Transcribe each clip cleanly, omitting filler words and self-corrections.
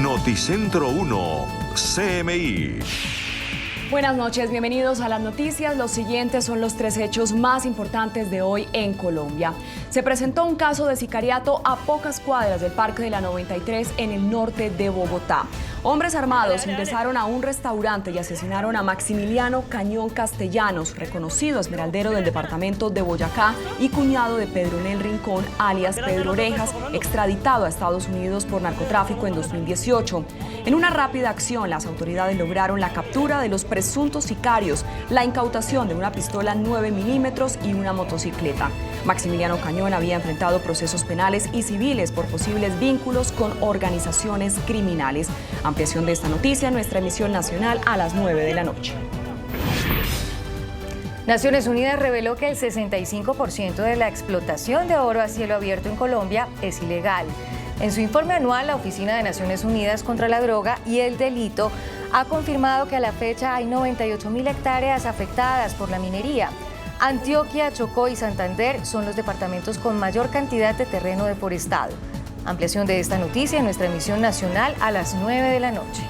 Noticentro 1, CMI. Buenas noches, bienvenidos a las noticias. Los siguientes son los 3 hechos más importantes de hoy en Colombia. Se presentó un caso de sicariato a pocas cuadras del Parque de la 93 en el norte de Bogotá. Hombres armados ingresaron a un restaurante y asesinaron a Maximiliano Cañón Castellanos, reconocido esmeraldero del departamento de Boyacá y cuñado de Pedronel Rincón, alias Pedro Orejas, extraditado a Estados Unidos por narcotráfico en 2018. En una rápida acción, las autoridades lograron la captura de los presuntos sicarios, la incautación de una pistola 9 milímetros y una motocicleta. Maximiliano Cañón había enfrentado procesos penales y civiles por posibles vínculos con organizaciones criminales. Ampliación de esta noticia en nuestra emisión nacional a las 9 de la noche. Naciones Unidas reveló que el 65% de la explotación de oro a cielo abierto en Colombia es ilegal. En su informe anual, la Oficina de Naciones Unidas contra la Droga y el Delito ha confirmado que a la fecha hay 98.000 hectáreas afectadas por la minería. Antioquia, Chocó y Santander son los departamentos con mayor cantidad de terreno deforestado. Ampliación de esta noticia en nuestra emisión nacional a las 9 de la noche.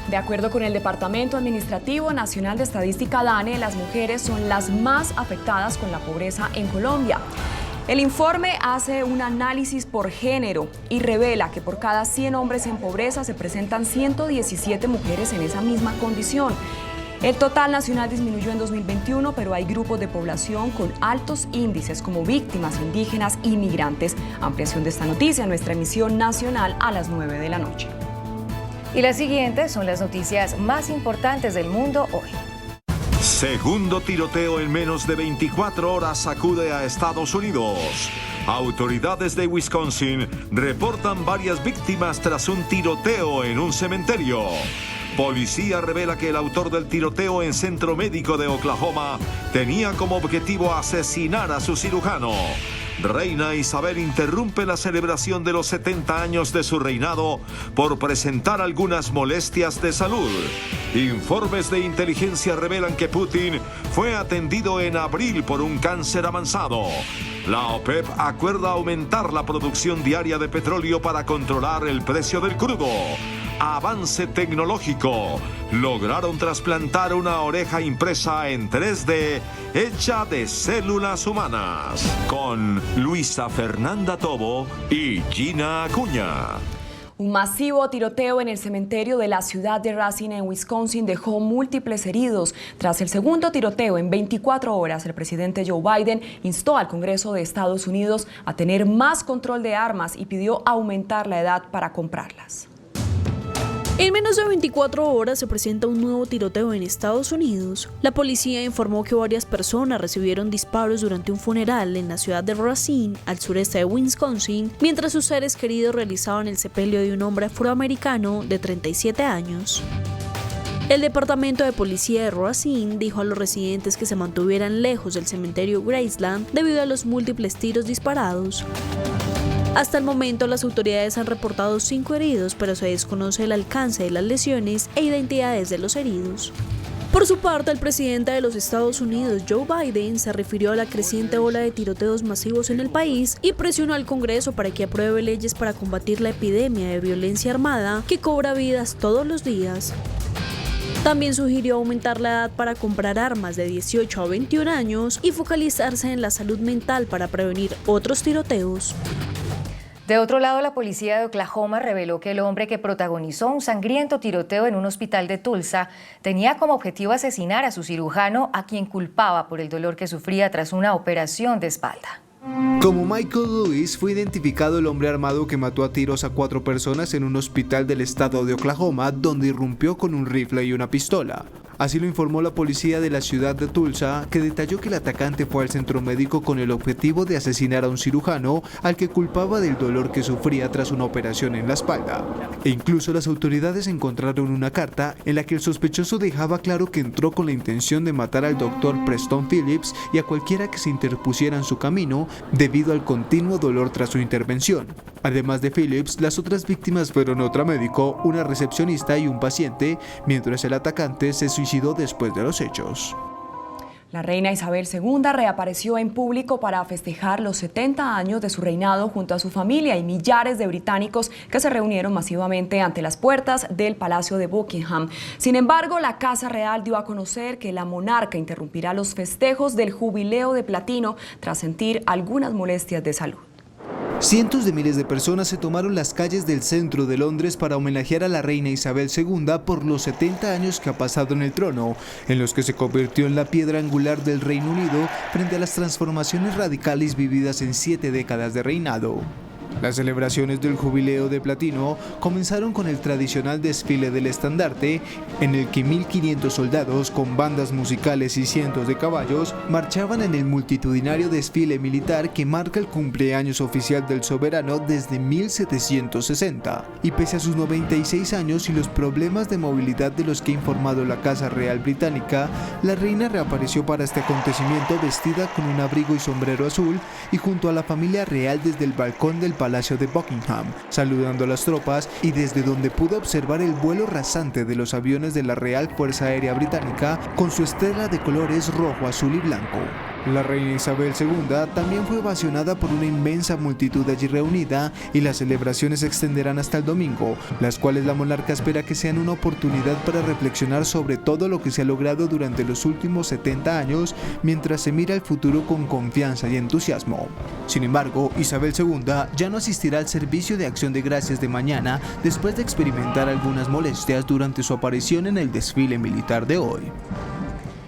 De acuerdo con el Departamento Administrativo Nacional de Estadística DANE, las mujeres son las más afectadas con la pobreza en Colombia. El informe hace un análisis por género y revela que por cada 100 hombres en pobreza se presentan 117 mujeres en esa misma condición. El total nacional disminuyó en 2021, pero hay grupos de población con altos índices como víctimas indígenas y migrantes. Ampliación de esta noticia en nuestra emisión nacional a las 9 de la noche. Y las siguientes son las noticias más importantes del mundo hoy. Segundo tiroteo en menos de 24 horas sacude a Estados Unidos. Autoridades de Wisconsin reportan varias víctimas tras un tiroteo en un cementerio. Policía revela que el autor del tiroteo en Centro Médico de Oklahoma tenía como objetivo asesinar a su cirujano. Reina Isabel interrumpe la celebración de los 70 años de su reinado por presentar algunas molestias de salud. Informes de inteligencia revelan que Putin fue atendido en abril por un cáncer avanzado. La OPEP acuerda aumentar la producción diaria de petróleo para controlar el precio del crudo. Avance tecnológico. Lograron trasplantar una oreja impresa en 3D hecha de células humanas. Con Luisa Fernanda Tobo y Gina Acuña. Un masivo tiroteo en el cementerio de la ciudad de Racine, en Wisconsin, dejó múltiples heridos. Tras el segundo tiroteo en 24 horas, el presidente Joe Biden instó al Congreso de Estados Unidos a tener más control de armas y pidió aumentar la edad para comprarlas. En menos de 24 horas se presenta un nuevo tiroteo en Estados Unidos. La policía informó que varias personas recibieron disparos durante un funeral en la ciudad de Racine, al sureste de Wisconsin, mientras sus seres queridos realizaban el sepelio de un hombre afroamericano de 37 años. El departamento de policía de Racine dijo a los residentes que se mantuvieran lejos del cementerio Graceland debido a los múltiples tiros disparados. Hasta el momento, las autoridades han reportado 5 heridos, pero se desconoce el alcance de las lesiones e identidades de los heridos. Por su parte, el presidente de los Estados Unidos, Joe Biden, se refirió a la creciente ola de tiroteos masivos en el país y presionó al Congreso para que apruebe leyes para combatir la epidemia de violencia armada que cobra vidas todos los días. También sugirió aumentar la edad para comprar armas de 18 a 21 años y focalizarse en la salud mental para prevenir otros tiroteos. De otro lado, la policía de Oklahoma reveló que el hombre que protagonizó un sangriento tiroteo en un hospital de Tulsa tenía como objetivo asesinar a su cirujano, a quien culpaba por el dolor que sufría tras una operación de espalda. Como Michael Lewis, fue identificado el hombre armado que mató a tiros a 4 personas en un hospital del estado de Oklahoma, donde irrumpió con un rifle y una pistola. Así lo informó la policía de la ciudad de Tulsa, que detalló que el atacante fue al centro médico con el objetivo de asesinar a un cirujano al que culpaba del dolor que sufría tras una operación en la espalda. E incluso las autoridades encontraron una carta en la que el sospechoso dejaba claro que entró con la intención de matar al doctor Preston Phillips y a cualquiera que se interpusiera en su camino debido al continuo dolor tras su intervención. Además de Phillips, las otras víctimas fueron otro médico, una recepcionista y un paciente, mientras el atacante se suicidó después de los hechos. La reina Isabel II reapareció en público para festejar los 70 años de su reinado junto a su familia y millares de británicos que se reunieron masivamente ante las puertas del Palacio de Buckingham. Sin embargo, la Casa Real dio a conocer que la monarca interrumpirá los festejos del Jubileo de Platino tras sentir algunas molestias de salud. Cientos de miles de personas se tomaron las calles del centro de Londres para homenajear a la reina Isabel II por los 70 años que ha pasado en el trono, en los que se convirtió en la piedra angular del Reino Unido frente a las transformaciones radicales vividas en 7 décadas de reinado. Las celebraciones del Jubileo de Platino comenzaron con el tradicional desfile del estandarte, en el que 1.500 soldados con bandas musicales y cientos de caballos marchaban en el multitudinario desfile militar que marca el cumpleaños oficial del soberano desde 1760. Y pese a sus 96 años y los problemas de movilidad de los que ha informado la Casa Real Británica, la reina reapareció para este acontecimiento vestida con un abrigo y sombrero azul y junto a la familia real desde el balcón del Palacio de Buckingham, saludando a las tropas y desde donde pudo observar el vuelo rasante de los aviones de la Real Fuerza Aérea Británica con su estela de colores rojo, azul y blanco. La reina Isabel II también fue ovacionada por una inmensa multitud allí reunida y las celebraciones se extenderán hasta el domingo, las cuales la monarca espera que sean una oportunidad para reflexionar sobre todo lo que se ha logrado durante los últimos 70 años mientras se mira al futuro con confianza y entusiasmo. Sin embargo, Isabel II ya no asistirá al servicio de Acción de Gracias de mañana después de experimentar algunas molestias durante su aparición en el desfile militar de hoy.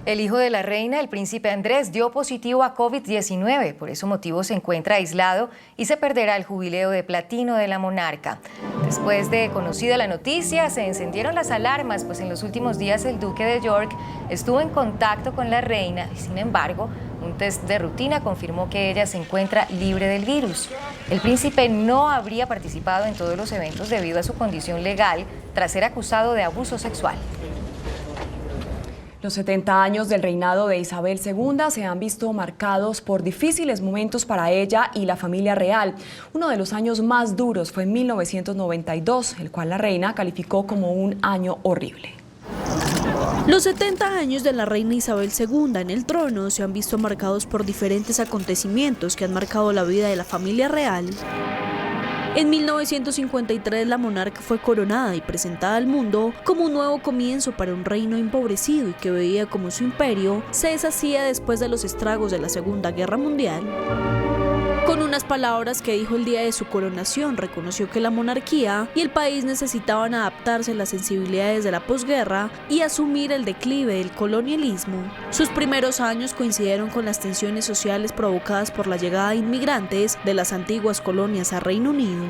El hijo de la reina, el príncipe Andrés, dio positivo a COVID-19. Por ese motivo se encuentra aislado y se perderá el Jubileo de Platino de la monarca. Después de conocida la noticia, se encendieron las alarmas, pues en los últimos días el duque de York estuvo en contacto con la reina y, sin embargo, un test de rutina confirmó que ella se encuentra libre del virus. El príncipe no habría participado en todos los eventos debido a su condición legal tras ser acusado de abuso sexual. Los 70 años del reinado de Isabel II se han visto marcados por difíciles momentos para ella y la familia real. Uno de los años más duros fue en 1992, el cual la reina calificó como un año horrible. Los 70 años de la reina Isabel II en el trono se han visto marcados por diferentes acontecimientos que han marcado la vida de la familia real. En 1953 la monarca fue coronada y presentada al mundo como un nuevo comienzo para un reino empobrecido y que veía como su imperio se deshacía después de los estragos de la Segunda Guerra Mundial. Con unas palabras que dijo el día de su coronación, reconoció que la monarquía y el país necesitaban adaptarse a las sensibilidades de la posguerra y asumir el declive del colonialismo. Sus primeros años coincidieron con las tensiones sociales provocadas por la llegada de inmigrantes de las antiguas colonias a Reino Unido.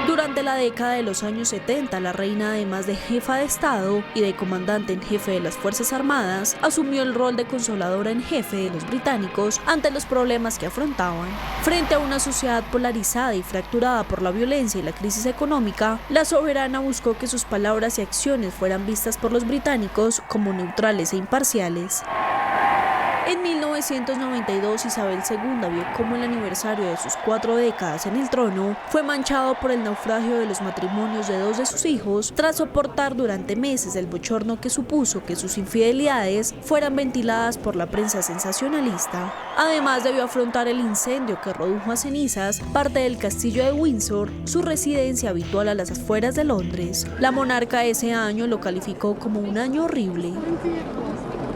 Durante la década de los años 70, la reina, además de jefa de Estado y de comandante en jefe de las Fuerzas Armadas, asumió el rol de consoladora en jefe de los británicos ante los problemas que afrontaban. Frente a una sociedad polarizada y fracturada por la violencia y la crisis económica, la soberana buscó que sus palabras y acciones fueran vistas por los británicos como neutrales e imparciales. En 1992, Isabel II vio cómo el aniversario de sus 4 décadas en el trono fue manchado por el naufragio de los matrimonios de 2 de sus hijos, tras soportar durante meses el bochorno que supuso que sus infidelidades fueran ventiladas por la prensa sensacionalista. Además, debió afrontar el incendio que redujo a cenizas parte del castillo de Windsor, su residencia habitual a las afueras de Londres. La monarca ese año lo calificó como un año horrible.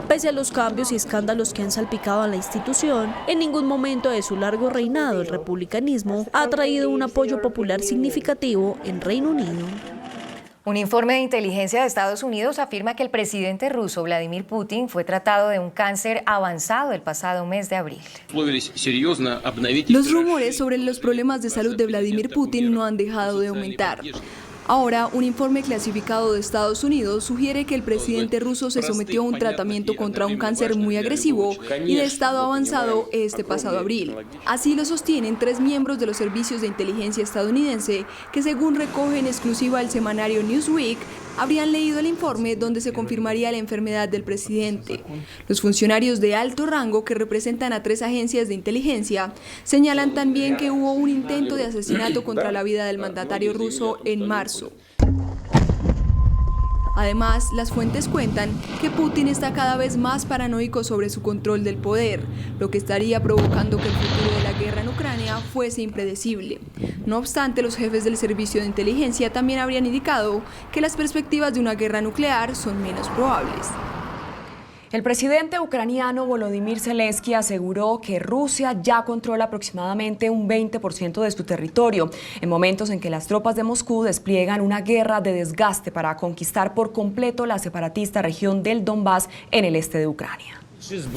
Pese a los cambios y escándalos que han salpicado a la institución, en ningún momento de su largo reinado el republicanismo ha traído un apoyo popular significativo en Reino Unido. Un informe de inteligencia de Estados Unidos afirma que el presidente ruso Vladimir Putin fue tratado de un cáncer avanzado el pasado mes de abril. Los rumores sobre los problemas de salud de Vladimir Putin no han dejado de aumentar. Ahora, un informe clasificado de Estados Unidos sugiere que el presidente ruso se sometió a un tratamiento contra un cáncer muy agresivo y de estado avanzado este pasado abril. Así lo sostienen 3 miembros de los servicios de inteligencia estadounidense que, según recoge en exclusiva el semanario Newsweek, habrían leído el informe donde se confirmaría la enfermedad del presidente. Los funcionarios de alto rango que representan a 3 agencias de inteligencia señalan también que hubo un intento de asesinato contra la vida del mandatario ruso en marzo. Además, las fuentes cuentan que Putin está cada vez más paranoico sobre su control del poder, lo que estaría provocando que el futuro de la guerra en Ucrania fuese impredecible. No obstante, los jefes del servicio de inteligencia también habrían indicado que las perspectivas de una guerra nuclear son menos probables. El presidente ucraniano Volodymyr Zelensky aseguró que Rusia ya controla aproximadamente un 20% de su territorio, en momentos en que las tropas de Moscú despliegan una guerra de desgaste para conquistar por completo la separatista región del Donbass en el este de Ucrania.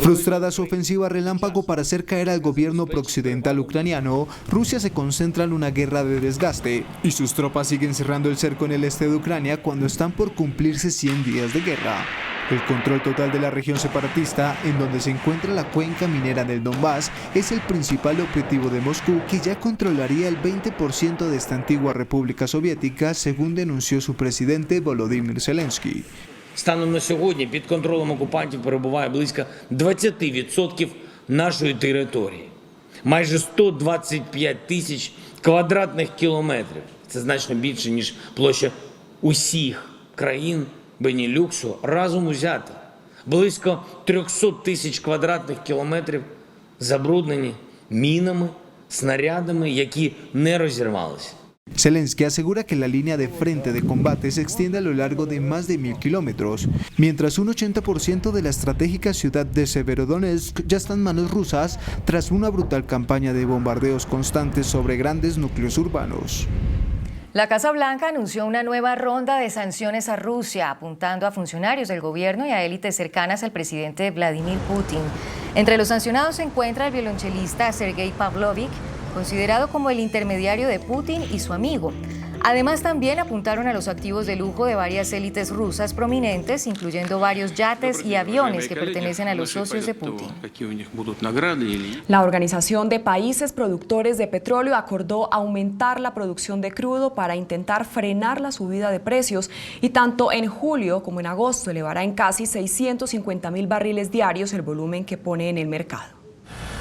Frustrada su ofensiva relámpago para hacer caer al gobierno prooccidental ucraniano, Rusia se concentra en una guerra de desgaste y sus tropas siguen cerrando el cerco en el este de Ucrania cuando están por cumplirse 100 días de guerra. El control total de la región separatista, en donde se encuentra la cuenca minera del Donbass, es el principal objetivo de Moscú, que ya controlaría el 20% de esta antigua república soviética, según denunció su presidente Volodymyr Zelensky. Станом на сьогодні під контролем окупантів перебуває близько 20% нашої території. Майже 125 тисяч квадратних кілометрів. Це значно більше, ніж площа усіх країн Бенілюксу разом узятих. Близько 300 тисяч квадратних кілометрів забруднені мінами, снарядами, які не розірвалися. Zelensky asegura que la línea de frente de combate se extiende a lo largo de más de 1000 kilómetros, mientras un 80% de la estratégica ciudad de Severodonetsk ya está en manos rusas tras una brutal campaña de bombardeos constantes sobre grandes núcleos urbanos. La Casa Blanca anunció una nueva ronda de sanciones a Rusia, apuntando a funcionarios del gobierno y a élites cercanas al presidente Vladimir Putin. Entre los sancionados se encuentra el violonchelista Sergei Pavlovich, considerado como el intermediario de Putin y su amigo. Además, también apuntaron a los activos de lujo de varias élites rusas prominentes, incluyendo varios yates y aviones que pertenecen a los socios de Putin. La Organización de Países Productores de Petróleo acordó aumentar la producción de crudo para intentar frenar la subida de precios y tanto en julio como en agosto elevará en casi 650,000 barriles diarios el volumen que pone en el mercado.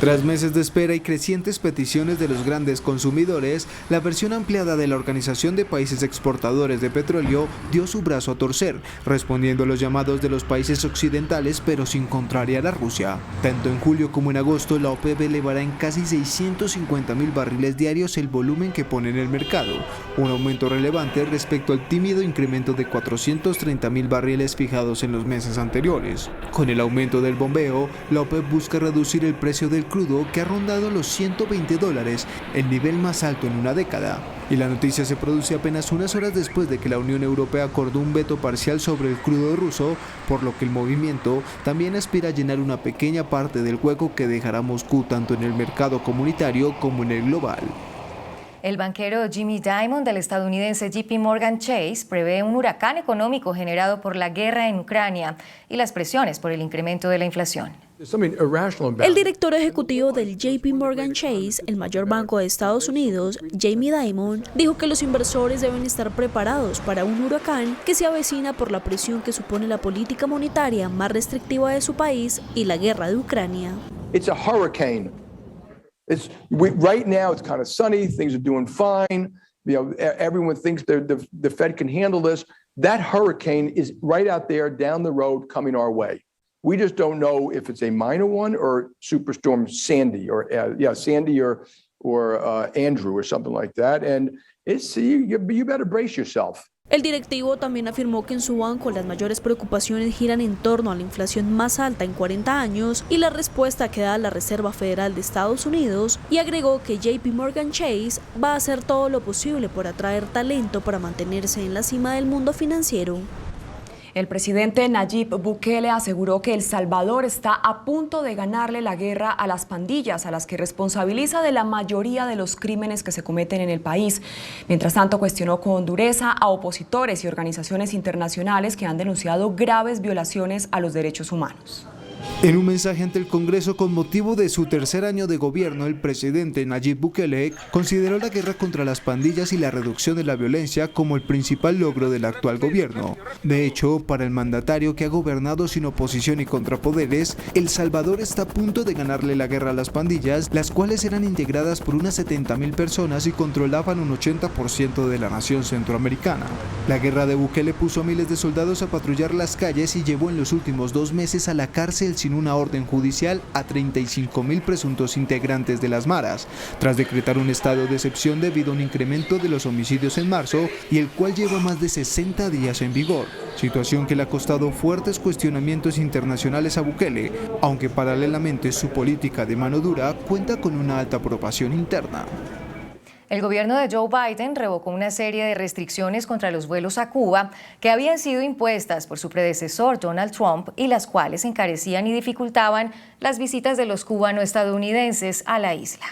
Tras meses de espera y crecientes peticiones de los grandes consumidores, la versión ampliada de la Organización de Países Exportadores de Petróleo dio su brazo a torcer, respondiendo a los llamados de los países occidentales, pero sin contrariar a Rusia. Tanto en julio como en agosto, la OPEP elevará en casi 650,000 barriles diarios el volumen que pone en el mercado, un aumento relevante respecto al tímido incremento de 430,000 barriles fijados en los meses anteriores. Con el aumento del bombeo, la OPEP busca reducir el precio del crudo, que ha rondado los $120, el nivel más alto en una década. Y la noticia se produce apenas unas horas después de que la Unión Europea acordó un veto parcial sobre el crudo ruso, por lo que el movimiento también aspira a llenar una pequeña parte del hueco que dejará Moscú tanto en el mercado comunitario como en el global. El banquero Jamie Dimon del estadounidense JP Morgan Chase prevé un huracán económico generado por la guerra en Ucrania y las presiones por el incremento de la inflación. El director ejecutivo del JP Morgan Chase, el mayor banco de Estados Unidos, Jamie Dimon, dijo que los inversores deben estar preparados para un huracán que se avecina por la presión que supone la política monetaria más restrictiva de su país y la guerra de Ucrania. It's a hurricane. Right now it's kind of sunny, things are doing fine. Everyone thinks the Fed can handle this. That hurricane is right out there down the road coming our way. We just don't know if it's a minor one or Superstorm Sandy or Sandy or Andrew or something like that. And it's you better brace yourself. El directivo también afirmó que en su banco las mayores preocupaciones giran en torno a la inflación más alta en 40 años y la respuesta que da la Reserva Federal de Estados Unidos, y agregó que JP Morgan Chase va a hacer todo lo posible por atraer talento para mantenerse en la cima del mundo financiero. El presidente Nayib Bukele aseguró que El Salvador está a punto de ganarle la guerra a las pandillas, a las que responsabiliza de la mayoría de los crímenes que se cometen en el país. Mientras tanto, cuestionó con dureza a opositores y organizaciones internacionales que han denunciado graves violaciones a los derechos humanos. En un mensaje ante el Congreso con motivo de su tercer año de gobierno, el presidente Nayib Bukele consideró la guerra contra las pandillas y la reducción de la violencia como el principal logro del actual gobierno. De hecho, para el mandatario que ha gobernado sin oposición y contrapoderes, El Salvador está a punto de ganarle la guerra a las pandillas, las cuales eran integradas por unas 70.000 personas y controlaban un 80% de la nación centroamericana. La guerra de Bukele puso a miles de soldados a patrullar las calles y llevó en los últimos 2 meses a la cárcel sin una orden judicial a 35.000 presuntos integrantes de las maras, tras decretar un estado de excepción debido a un incremento de los homicidios en marzo y el cual lleva más de 60 días en vigor, situación que le ha costado fuertes cuestionamientos internacionales a Bukele, aunque paralelamente su política de mano dura cuenta con una alta aprobación interna. El gobierno de Joe Biden revocó una serie de restricciones contra los vuelos a Cuba que habían sido impuestas por su predecesor Donald Trump y las cuales encarecían y dificultaban las visitas de los cubano-estadounidenses a la isla.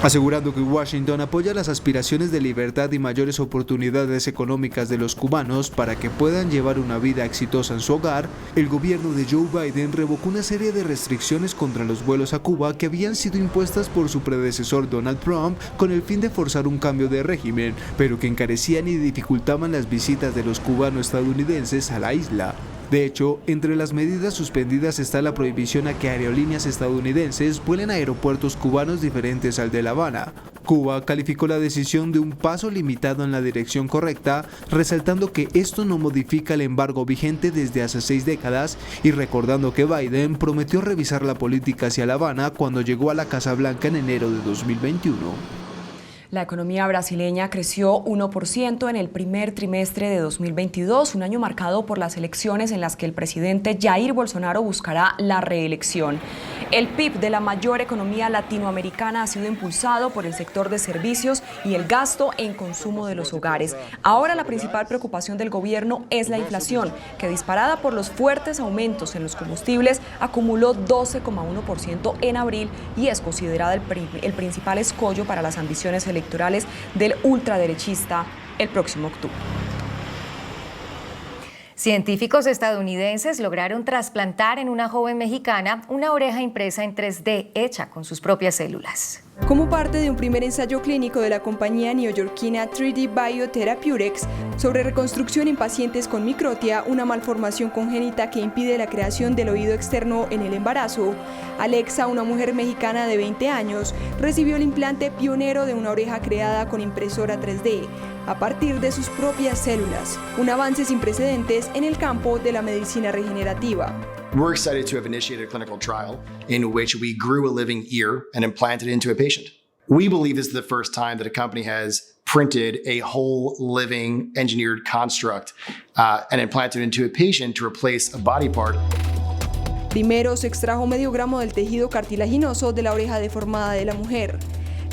Asegurando que Washington apoya las aspiraciones de libertad y mayores oportunidades económicas de los cubanos para que puedan llevar una vida exitosa en su hogar, el gobierno de Joe Biden revocó una serie de restricciones contra los vuelos a Cuba que habían sido impuestas por su predecesor Donald Trump con el fin de forzar un cambio de régimen, pero que encarecían y dificultaban las visitas de los cubano-estadounidenses a la isla. De hecho, entre las medidas suspendidas está la prohibición a que aerolíneas estadounidenses vuelen a aeropuertos cubanos diferentes al de La Habana. Cuba calificó la decisión de un paso limitado en la dirección correcta, resaltando que esto no modifica el embargo vigente desde hace 6 décadas y recordando que Biden prometió revisar la política hacia La Habana cuando llegó a la Casa Blanca en enero de 2021. La economía brasileña creció 1% en el primer trimestre de 2022, un año marcado por las elecciones en las que el presidente Jair Bolsonaro buscará la reelección. El PIB de la mayor economía latinoamericana ha sido impulsado por el sector de servicios y el gasto en consumo de los hogares. Ahora la principal preocupación del gobierno es la inflación, que disparada por los fuertes aumentos en los combustibles acumuló 12,1% en abril y es considerada el principal escollo para las ambiciones electorales del ultraderechista el próximo octubre. Científicos estadounidenses lograron trasplantar en una joven mexicana una oreja impresa en 3D hecha con sus propias células. Como parte de un primer ensayo clínico de la compañía neoyorquina 3D Biotherapeutics sobre reconstrucción en pacientes con microtia, una malformación congénita que impide la creación del oído externo en el embarazo, Alexa, una mujer mexicana de 20 años, recibió el implante pionero de una oreja creada con impresora 3D a partir de sus propias células, un avance sin precedentes en el campo de la medicina regenerativa. We're excited to have initiated a clinical trial in which we grew a living ear and implanted it into a patient. We believe this is the first time that a company has printed a whole living engineered construct and implanted it into a patient to replace a body part. Primero se extrajo medio gramo del tejido cartilaginoso de la oreja deformada de la mujer.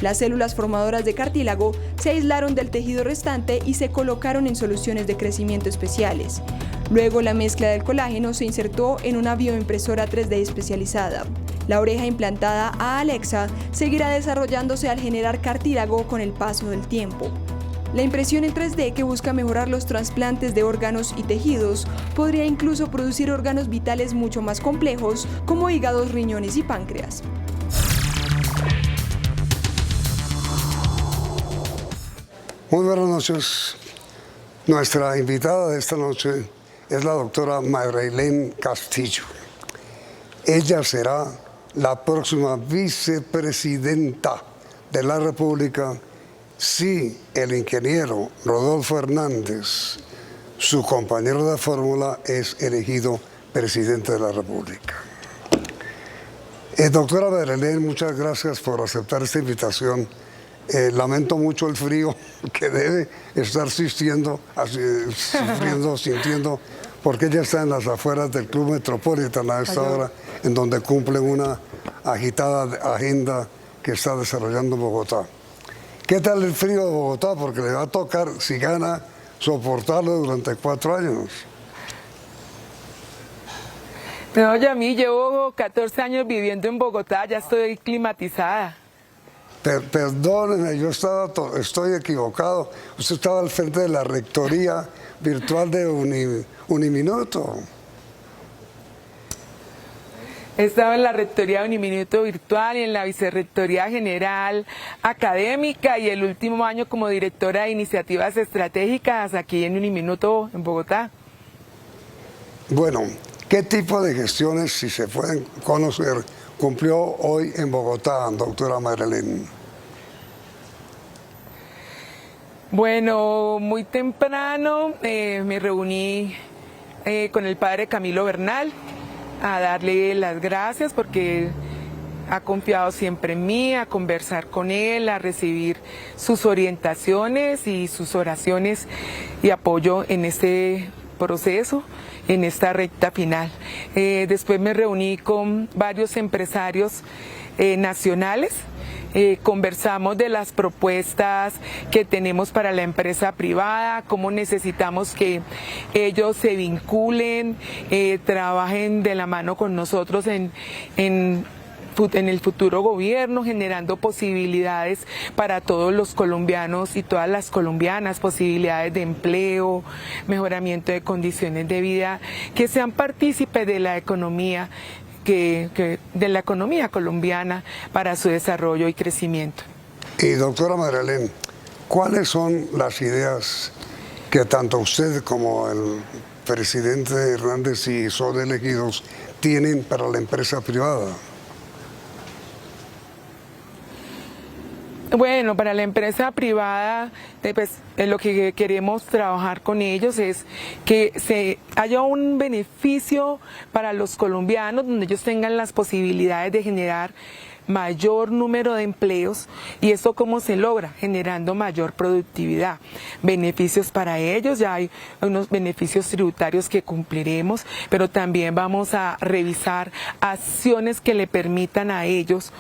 Las células formadoras de cartílago se aislaron del tejido restante y se colocaron en soluciones de crecimiento especiales. Luego la mezcla del colágeno se insertó en una bioimpresora 3D especializada. La oreja implantada a Alexa seguirá desarrollándose al generar cartílago con el paso del tiempo. La impresión en 3D, que busca mejorar los trasplantes de órganos y tejidos, podría incluso producir órganos vitales mucho más complejos como hígados, riñones y páncreas. Muy buenas noches. Nuestra invitada de esta noche es la doctora Mayrelén Castillo. Ella será la próxima vicepresidenta de la República si el ingeniero Rodolfo Hernández, su compañero de fórmula, es elegido presidente de la República. Doctora Mayrelén, muchas gracias por aceptar esta invitación. Lamento mucho el frío que debe estar sintiendo, porque ella está en las afueras del Club Metropolitan a esta hora, en donde cumple una agitada agenda que está desarrollando Bogotá. ¿Qué tal el frío de Bogotá? Porque le va a tocar, si gana, soportarlo durante 4 años. No, yo a mí llevo 14 años viviendo en Bogotá, ya estoy climatizada. Perdóneme, yo estoy equivocado. Usted estaba al frente de la rectoría virtual de Uniminuto. He estado en la Rectoría de Uniminuto Virtual y en la Vicerrectoría General Académica y el último año como directora de iniciativas estratégicas aquí en Uniminuto en Bogotá. Bueno, ¿qué tipo de gestiones, si se pueden conocer, cumplió hoy en Bogotá, doctora Marilyn? Bueno, muy temprano me reuní con el padre Camilo Bernal a darle las gracias porque ha confiado siempre en mí, a conversar con él, a recibir sus orientaciones y sus oraciones y apoyo en este proceso, en esta recta final. Después me reuní con varios empresarios nacionales. Conversamos de las propuestas que tenemos para la empresa privada, cómo necesitamos que ellos se vinculen, trabajen de la mano con nosotros en el futuro gobierno, generando posibilidades para todos los colombianos y todas las colombianas, posibilidades de empleo, mejoramiento de condiciones de vida, que sean partícipes de la economía colombiana para su desarrollo y crecimiento. Y doctora Marilyn, ¿cuáles son las ideas que tanto usted como el presidente Hernández y son elegidos tienen para la empresa privada? Bueno, para la empresa privada, pues, lo que queremos trabajar con ellos es que haya un beneficio para los colombianos, donde ellos tengan las posibilidades de generar mayor número de empleos. ¿Y eso cómo se logra? Generando mayor productividad. Beneficios para ellos, ya hay unos beneficios tributarios que cumpliremos, pero también vamos a revisar acciones que le permitan a ellos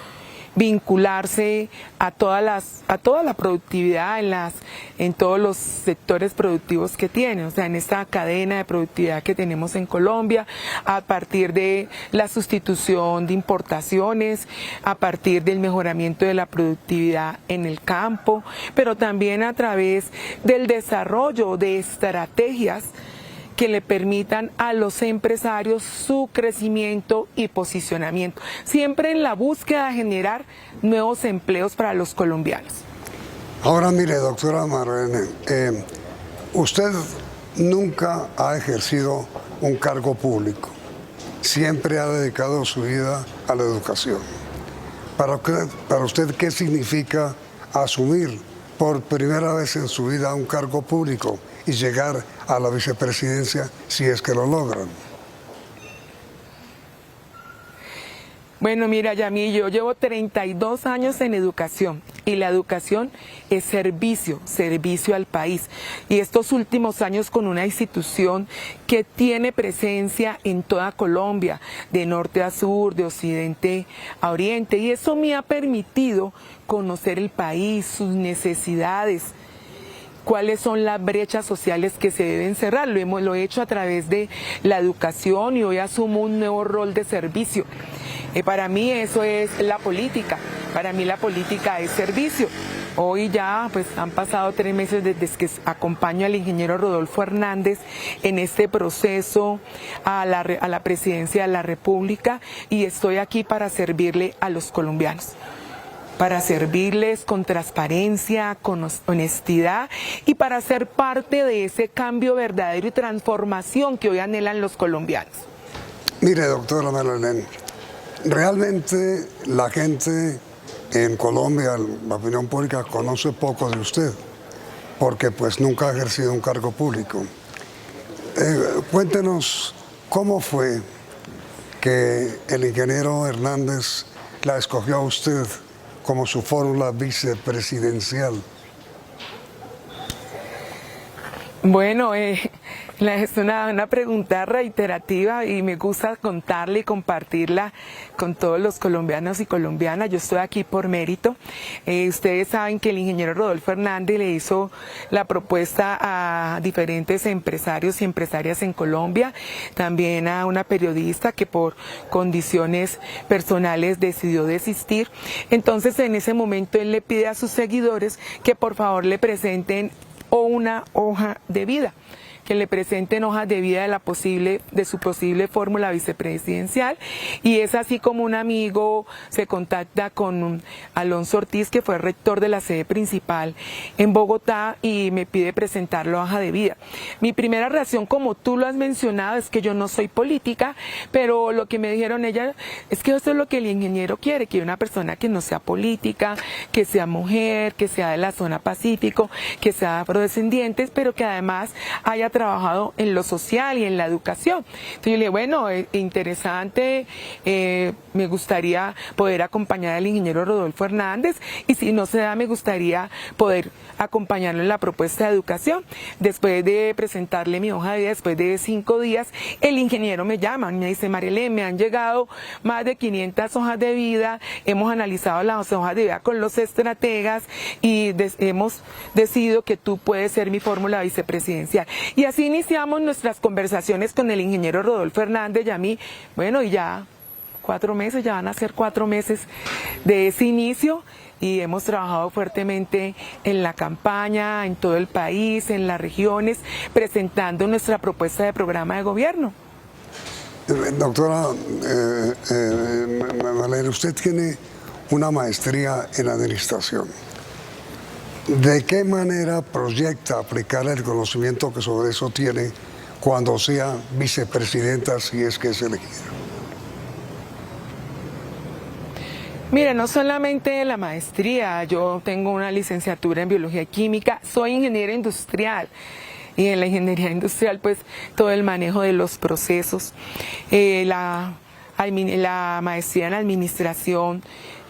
vincularse a toda la productividad en todos los sectores productivos que tienen, o sea, en esta cadena de productividad que tenemos en Colombia, a partir de la sustitución de importaciones, a partir del mejoramiento de la productividad en el campo, pero también a través del desarrollo de estrategias que le permitan a los empresarios su crecimiento y posicionamiento, siempre en la búsqueda de generar nuevos empleos para los colombianos. Ahora mire, doctora Marlene, usted nunca ha ejercido un cargo público, siempre ha dedicado su vida a la educación. Para usted, ¿qué significa asumir por primera vez en su vida un cargo público y llegar a la vicepresidencia si es que lo logran? Bueno, mira, Yamil, yo llevo 32 años en educación y la educación es servicio al país. Y estos últimos años con una institución que tiene presencia en toda Colombia, de norte a sur, de occidente a oriente. Y eso me ha permitido conocer el país, sus necesidades, cuáles son las brechas sociales que se deben cerrar. Lo he hecho a través de la educación y hoy asumo un nuevo rol de servicio. Para mí eso es la política, para mí la política es servicio. Hoy ya pues han pasado 3 meses desde que acompaño al ingeniero Rodolfo Hernández en este proceso a la presidencia de la República y estoy aquí para servirle a los colombianos, para servirles con transparencia, con honestidad y para ser parte de ese cambio verdadero y transformación que hoy anhelan los colombianos. Mire, doctora Marlene, realmente la gente en Colombia, la opinión pública, conoce poco de usted, porque pues nunca ha ejercido un cargo público. Cuéntenos cómo fue que el ingeniero Hernández la escogió a usted como su fórmula vicepresidencial. Bueno, es una pregunta reiterativa y me gusta contarla y compartirla con todos los colombianos y colombianas. Yo estoy aquí por mérito. Ustedes saben que el ingeniero Rodolfo Hernández le hizo la propuesta a diferentes empresarios y empresarias en Colombia, también a una periodista que por condiciones personales decidió desistir. Entonces en ese momento él le pide a sus seguidores que por favor le presenten una hoja de vida, que le presenten hojas de vida de su posible fórmula vicepresidencial, y es así como un amigo se contacta con Alonso Ortiz, que fue rector de la sede principal en Bogotá, y me pide presentar la hoja de vida. Mi primera reacción, como tú lo has mencionado, es que yo no soy política, pero lo que me dijeron ella es que eso es lo que el ingeniero quiere, que una persona que no sea política, que sea mujer, que sea de la zona Pacífico, que sea afrodescendientes, pero que además haya trabajado en lo social y en la educación. Entonces yo le dije, bueno, interesante, me gustaría poder acompañar al ingeniero Rodolfo Hernández, y si no se da, me gustaría poder acompañarlo en la propuesta de educación. Después de presentarle mi hoja de vida, después de 5 días, el ingeniero me llama y me dice, Marilén, me han llegado más de 500 hojas de vida, hemos analizado las hojas de vida con los estrategas y hemos decidido que tú puedes ser mi fórmula vicepresidencial. Y así iniciamos nuestras conversaciones con el ingeniero Rodolfo Hernández y a mí. Bueno, y ya 4 meses, ya van a ser 4 meses de ese inicio, y hemos trabajado fuertemente en la campaña, en todo el país, en las regiones, presentando nuestra propuesta de programa de gobierno. Doctora Marlene, usted tiene una maestría en administración. ¿De qué manera proyecta aplicar el conocimiento que sobre eso tiene cuando sea vicepresidenta, si es que es elegida? Mire, no solamente la maestría, yo tengo una licenciatura en biología y química, soy ingeniera industrial. Y en la ingeniería industrial, pues, todo el manejo de los procesos, la maestría en administración,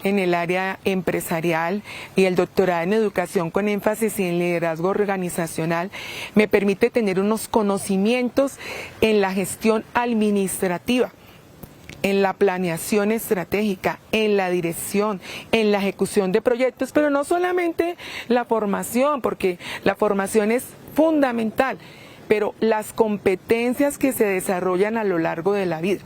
en el área empresarial, y el doctorado en educación con énfasis en liderazgo organizacional me permite tener unos conocimientos en la gestión administrativa, en la planeación estratégica, en la dirección, en la ejecución de proyectos, pero no solamente la formación, porque la formación es fundamental, pero las competencias que se desarrollan a lo largo de la vida.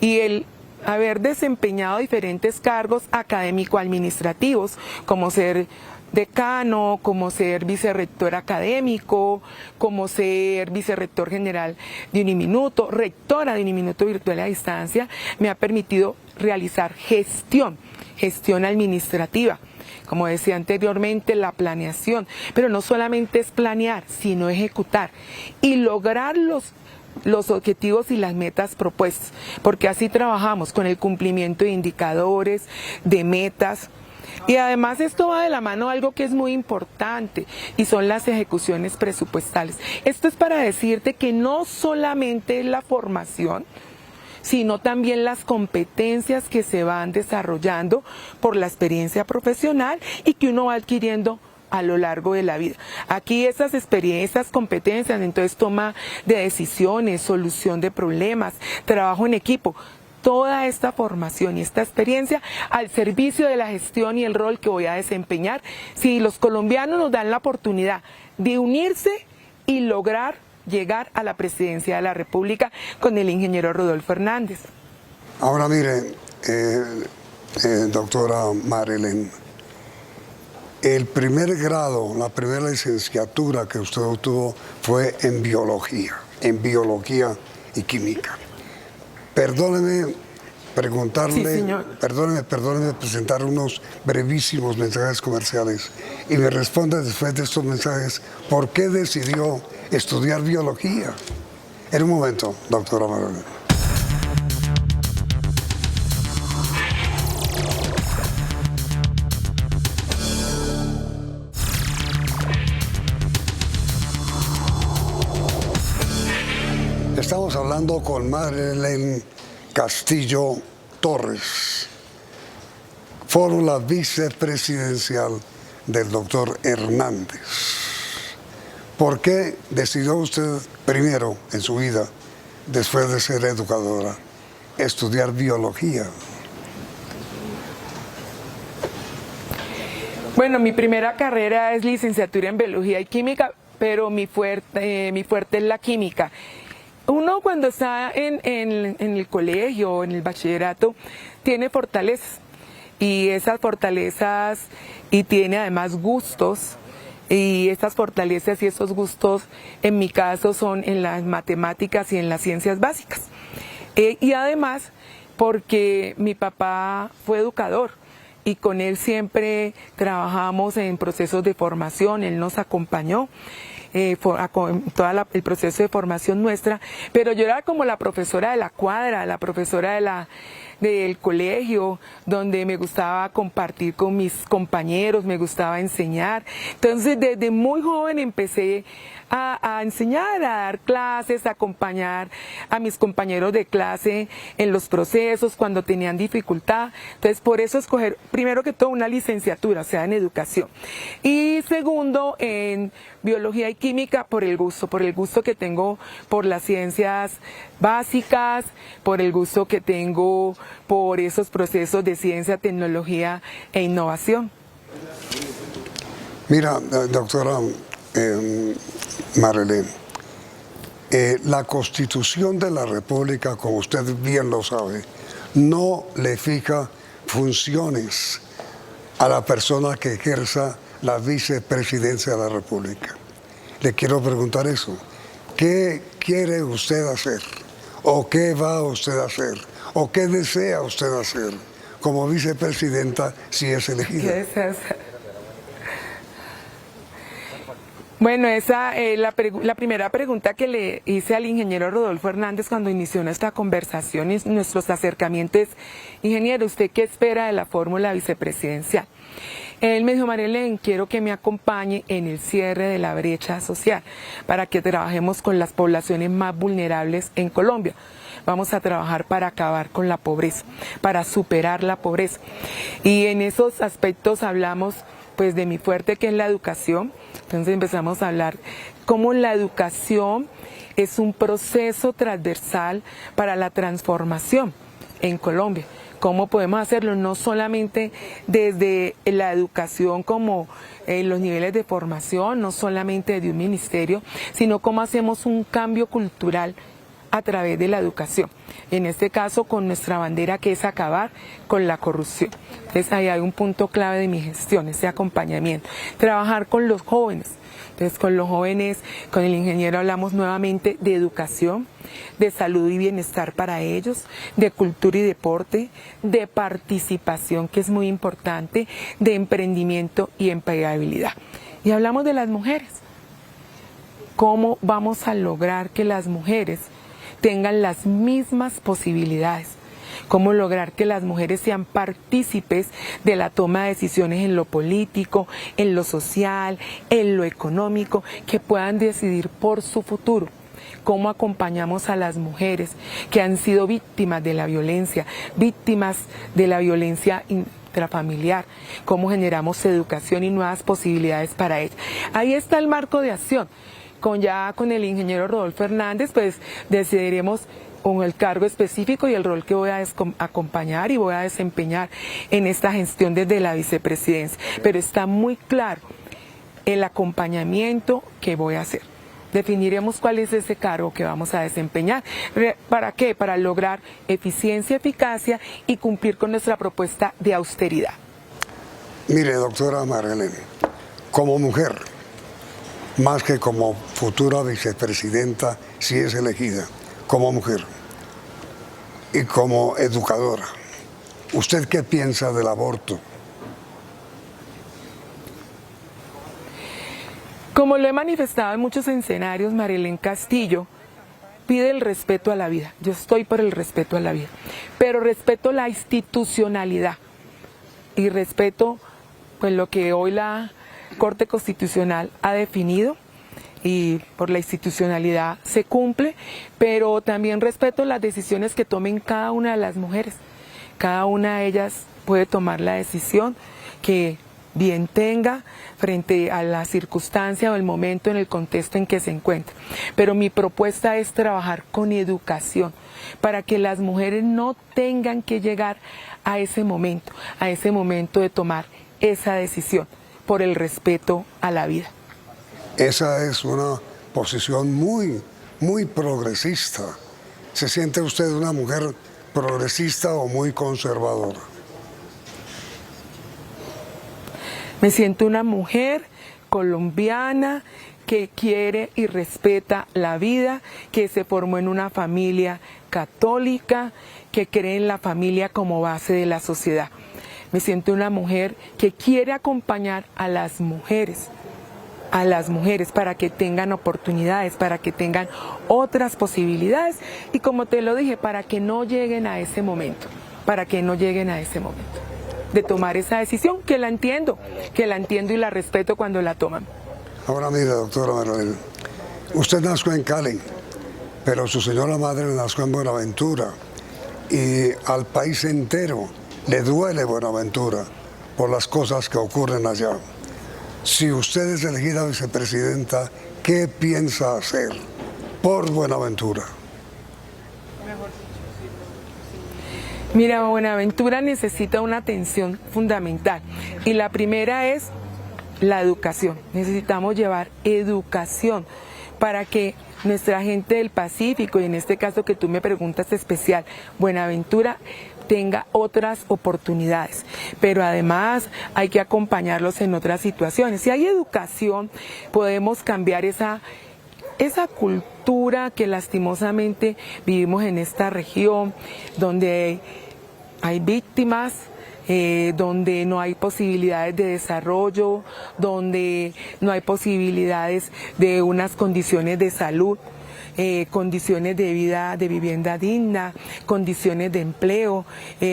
Y el haber desempeñado diferentes cargos académico-administrativos, como ser decano, como ser vicerrector académico, como ser vicerrector general de Uniminuto, rectora de Uniminuto Virtual a Distancia, me ha permitido realizar gestión administrativa. Como decía anteriormente, la planeación, pero no solamente es planear, sino ejecutar y lograr los objetivos y las metas propuestas, porque así trabajamos con el cumplimiento de indicadores, de metas. Y además esto va de la mano algo que es muy importante, y son las ejecuciones presupuestales. Esto es para decirte que no solamente es la formación, sino también las competencias que se van desarrollando por la experiencia profesional y que uno va adquiriendo a lo largo de la vida. Aquí esas experiencias, competencias, entonces toma de decisiones, solución de problemas, trabajo en equipo, toda esta formación y esta experiencia al servicio de la gestión y el rol que voy a desempeñar si los colombianos nos dan la oportunidad de unirse y lograr llegar a la presidencia de la República con el ingeniero Rodolfo Hernández. Ahora mire, doctora Marilén, el primer grado, la primera licenciatura que usted obtuvo fue en biología y química. Perdóneme preguntarle, sí, perdóneme presentar unos brevísimos mensajes comerciales y me responde después de estos mensajes por qué decidió estudiar biología. En un momento, doctora Marilén. Estamos hablando con Marilén Castillo Torres, fórmula vicepresidencial del doctor Hernández. ¿Por qué decidió usted primero en su vida, después de ser educadora, estudiar biología? Bueno, mi primera carrera es licenciatura en biología y química, pero mi fuerte es la química. Uno cuando está en el colegio, en el bachillerato, tiene fortalezas, y esas fortalezas, y tiene además gustos Y estas fortalezas y estos gustos, en mi caso, son en las matemáticas y en las ciencias básicas. Y además, porque mi papá fue educador y con él siempre trabajamos en procesos de formación, él nos acompañó en todo el proceso de formación nuestra, pero yo era como la profesora de la cuadra, la profesora del colegio, donde me gustaba compartir con mis compañeros, me gustaba enseñar. Entonces, desde muy joven empecé a enseñar, a dar clases, a acompañar a mis compañeros de clase en los procesos cuando tenían dificultad. Entonces, por eso escoger, primero que todo, una licenciatura, o sea, en educación. Y segundo, en biología y química, por el gusto que tengo por las ciencias básicas, por el gusto que tengo por esos procesos de ciencia, tecnología e innovación. Mira, doctora Marilyn, la Constitución de la República, como usted bien lo sabe, no le fija funciones a la persona que ejerza la vicepresidencia de la República. Le quiero preguntar eso. ¿Qué quiere usted hacer? ¿O qué va usted a hacer? ¿O qué desea usted hacer como vicepresidenta si es elegida? ¿Qué desea hacer? Bueno, esa la primera pregunta que le hice al ingeniero Rodolfo Hernández cuando inició nuestra conversación y nuestros acercamientos, ingeniero, ¿usted qué espera de la fórmula vicepresidencial? Él me dijo, Marilén, quiero que me acompañe en el cierre de la brecha social para que trabajemos con las poblaciones más vulnerables en Colombia. Vamos a trabajar para acabar con la pobreza, para superar la pobreza. Y en esos aspectos hablamos pues de mi fuerte, que es la educación. Entonces empezamos a hablar cómo la educación es un proceso transversal para la transformación en Colombia. ¿Cómo podemos hacerlo? No solamente desde la educación como los niveles de formación, no solamente de un ministerio, sino cómo hacemos un cambio cultural a través de la educación. En este caso, con nuestra bandera, que es acabar con la corrupción. Entonces, ahí hay un punto clave de mi gestión, ese acompañamiento. Trabajar con los jóvenes. Entonces, con los jóvenes, con el ingeniero hablamos nuevamente de educación, de salud y bienestar para ellos, de cultura y deporte, de participación, que es muy importante, de emprendimiento y empleabilidad. Y hablamos de las mujeres. ¿Cómo vamos a lograr que las mujeres tengan las mismas posibilidades? Cómo lograr que las mujeres sean partícipes de la toma de decisiones en lo político, en lo social, en lo económico, que puedan decidir por su futuro. Cómo acompañamos a las mujeres que han sido víctimas de la violencia intrafamiliar, cómo generamos educación y nuevas posibilidades para ellas. Ahí está el marco de acción. Con el ingeniero Rodolfo Hernández, pues decidiremos con el cargo específico y el rol que voy a acompañar y voy a desempeñar en esta gestión desde la vicepresidencia. Pero está muy claro el acompañamiento que voy a hacer. Definiremos cuál es ese cargo que vamos a desempeñar. ¿Para qué? Para lograr eficiencia, eficacia y cumplir con nuestra propuesta de austeridad. Mire, doctora Marilyn, como mujer, más que como futura vicepresidenta, si es elegida, como mujer y como educadora, ¿usted qué piensa del aborto? Como lo he manifestado en muchos escenarios, Marilén Castillo pide el respeto a la vida. Yo estoy por el respeto a la vida, pero respeto la institucionalidad y respeto pues lo que hoy la Corte Constitucional ha definido, y por la institucionalidad se cumple, pero también respeto las decisiones que tomen cada una de las mujeres. Cada una de ellas puede tomar la decisión que bien tenga frente a la circunstancia o el momento en el contexto en que se encuentra. Pero mi propuesta es trabajar con educación para que las mujeres no tengan que llegar a ese momento de tomar esa decisión por el respeto a la vida. Esa es una posición muy, muy progresista. ¿Se siente usted una mujer progresista o muy conservadora? Me siento una mujer colombiana que quiere y respeta la vida, que se formó en una familia católica, que cree en la familia como base de la sociedad. Me siento una mujer que quiere acompañar a las mujeres para que tengan oportunidades, para que tengan otras posibilidades y como te lo dije, para que no lleguen a ese momento, de tomar esa decisión, que la entiendo y la respeto cuando la toman. Ahora mire, doctora Marlene, usted nació en Cali, pero su señora madre nació en Buenaventura y al país entero le duele Buenaventura por las cosas que ocurren allá. Si usted es elegida vicepresidenta, ¿qué piensa hacer por Buenaventura? Mira, Buenaventura necesita una atención fundamental y la primera es la educación. Necesitamos llevar educación para que nuestra gente del Pacífico, y en este caso que tú me preguntas especial, Buenaventura, tenga otras oportunidades, pero además hay que acompañarlos en otras situaciones. Si hay educación, podemos cambiar esa cultura que lastimosamente vivimos en esta región, donde hay víctimas, donde no hay posibilidades de desarrollo, donde no hay posibilidades de unas condiciones de salud, condiciones de vida, de vivienda digna, condiciones de empleo.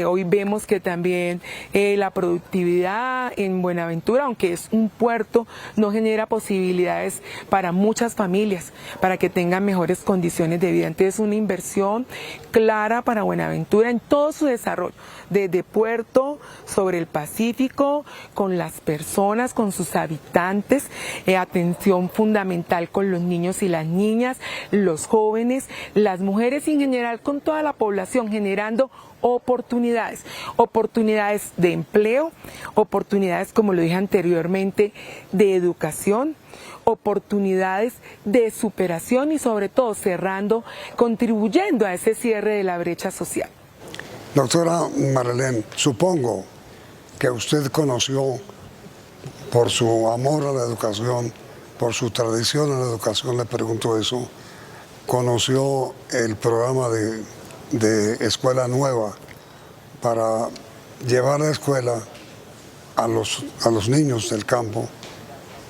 Hoy vemos que también la productividad en Buenaventura, aunque es un puerto, no genera posibilidades para muchas familias, para que tengan mejores condiciones de vida. Entonces, una inversión clara para Buenaventura en todo su desarrollo, desde puerto, sobre el Pacífico, con las personas, con sus habitantes, atención fundamental con los niños y las niñas, los jóvenes, las mujeres y en general con toda la población, generando oportunidades de empleo, oportunidades, como lo dije anteriormente, de educación, oportunidades de superación y sobre todo cerrando, contribuyendo a ese cierre de la brecha social. Doctora Marlene, supongo que usted conoció, por su amor a la educación, por su tradición a la educación, le pregunto eso, conoció el programa de Escuela Nueva para llevar la escuela a los niños del campo,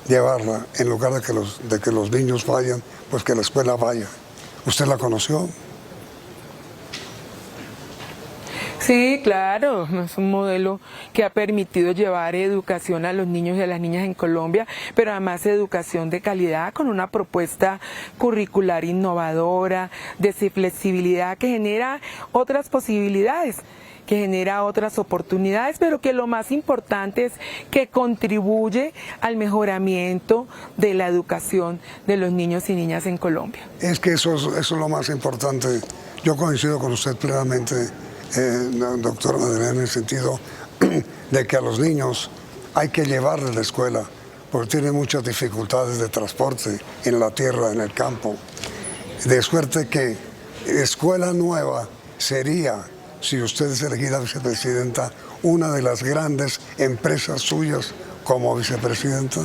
llevarla, en lugar de que los niños vayan, pues que la escuela vaya. ¿Usted la conoció? Sí, claro, es un modelo que ha permitido llevar educación a los niños y a las niñas en Colombia, pero además educación de calidad con una propuesta curricular innovadora, de flexibilidad que genera otras posibilidades, que genera otras oportunidades, pero que lo más importante es que contribuye al mejoramiento de la educación de los niños y niñas en Colombia. Es que eso es lo más importante. Yo coincido con usted plenamente, doctora Madeleine, en el sentido de que a los niños hay que llevarles a la escuela, porque tienen muchas dificultades de transporte en la tierra, en el campo. De suerte que Escuela Nueva sería, si usted es elegida vicepresidenta, una de las grandes empresas suyas como vicepresidenta.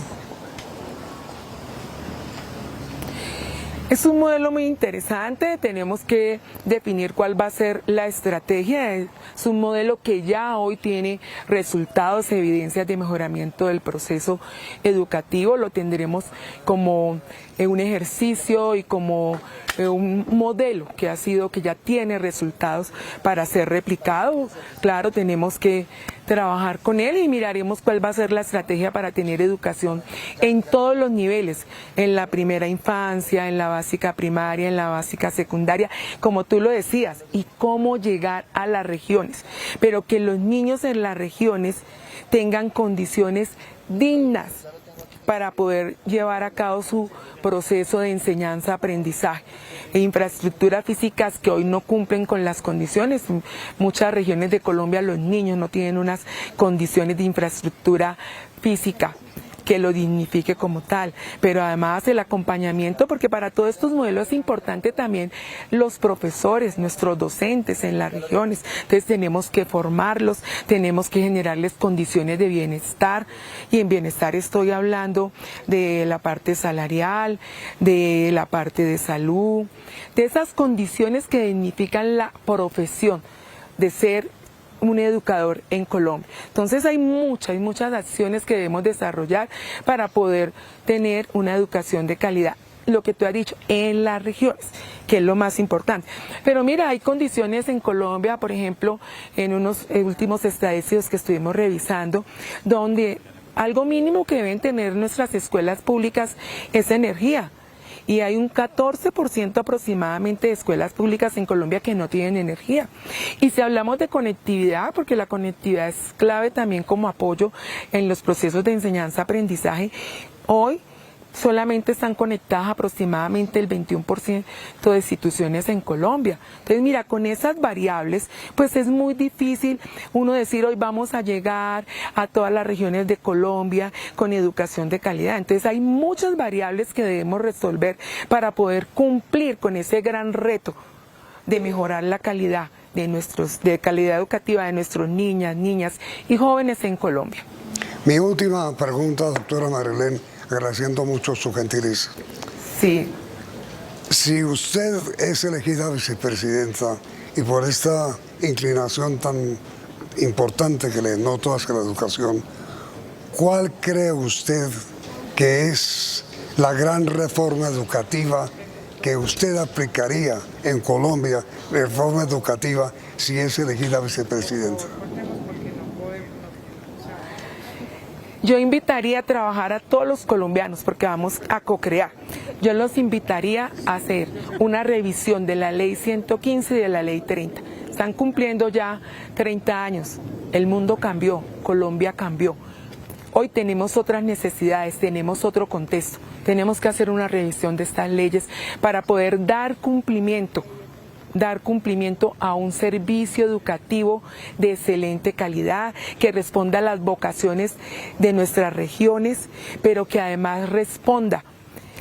Es un modelo muy interesante, tenemos que definir cuál va a ser la estrategia. Es un modelo que ya hoy tiene resultados, evidencias de mejoramiento del proceso educativo. Lo tendremos como un ejercicio y como un modelo que ya tiene resultados para ser replicado. Claro, tenemos que trabajar con él y miraremos cuál va a ser la estrategia para tener educación en todos los niveles, en la primera infancia, en la básica primaria, en la básica secundaria, como tú lo decías, y cómo llegar a las regiones, pero que los niños en las regiones tengan condiciones dignas para poder llevar a cabo su proceso de enseñanza-aprendizaje. E infraestructuras físicas que hoy no cumplen con las condiciones. En muchas regiones de Colombia los niños no tienen unas condiciones de infraestructura física que lo dignifique como tal, pero además el acompañamiento, porque para todos estos modelos es importante también los profesores, nuestros docentes en las regiones. Entonces tenemos que formarlos, tenemos que generarles condiciones de bienestar, y en bienestar estoy hablando de la parte salarial, de la parte de salud, de esas condiciones que dignifican la profesión de ser un educador en Colombia. Entonces hay muchas acciones que debemos desarrollar para poder tener una educación de calidad, lo que tú has dicho, en las regiones, que es lo más importante. Pero mira, hay condiciones en Colombia, por ejemplo, en unos últimos estadísticos que estuvimos revisando, donde algo mínimo que deben tener nuestras escuelas públicas es energía. Y hay un 14% aproximadamente de escuelas públicas en Colombia que no tienen energía. Y si hablamos de conectividad, porque la conectividad es clave también como apoyo en los procesos de enseñanza-aprendizaje, hoy solamente están conectadas aproximadamente el 21% de instituciones en Colombia. Entonces, mira, con esas variables, pues es muy difícil uno decir hoy vamos a llegar a todas las regiones de Colombia con educación de calidad. Entonces, hay muchas variables que debemos resolver para poder cumplir con ese gran reto de mejorar la calidad de calidad educativa de nuestros niñas y jóvenes en Colombia. Mi última pregunta, doctora Marilén, agradeciendo mucho su gentileza. Sí. Si usted es elegida vicepresidenta y por esta inclinación tan importante que le noto hacia la educación, ¿cuál cree usted que es la gran reforma educativa que usted aplicaría en Colombia, reforma educativa, si es elegida vicepresidenta? Yo invitaría a trabajar a todos los colombianos porque vamos a co-crear. Yo los invitaría a hacer una revisión de la ley 115 y de la ley 30. Están cumpliendo ya 30 años. El mundo cambió, Colombia cambió. Hoy tenemos otras necesidades, tenemos otro contexto. Tenemos que hacer una revisión de estas leyes para poder dar cumplimiento a un servicio educativo de excelente calidad, que responda a las vocaciones de nuestras regiones, pero que además responda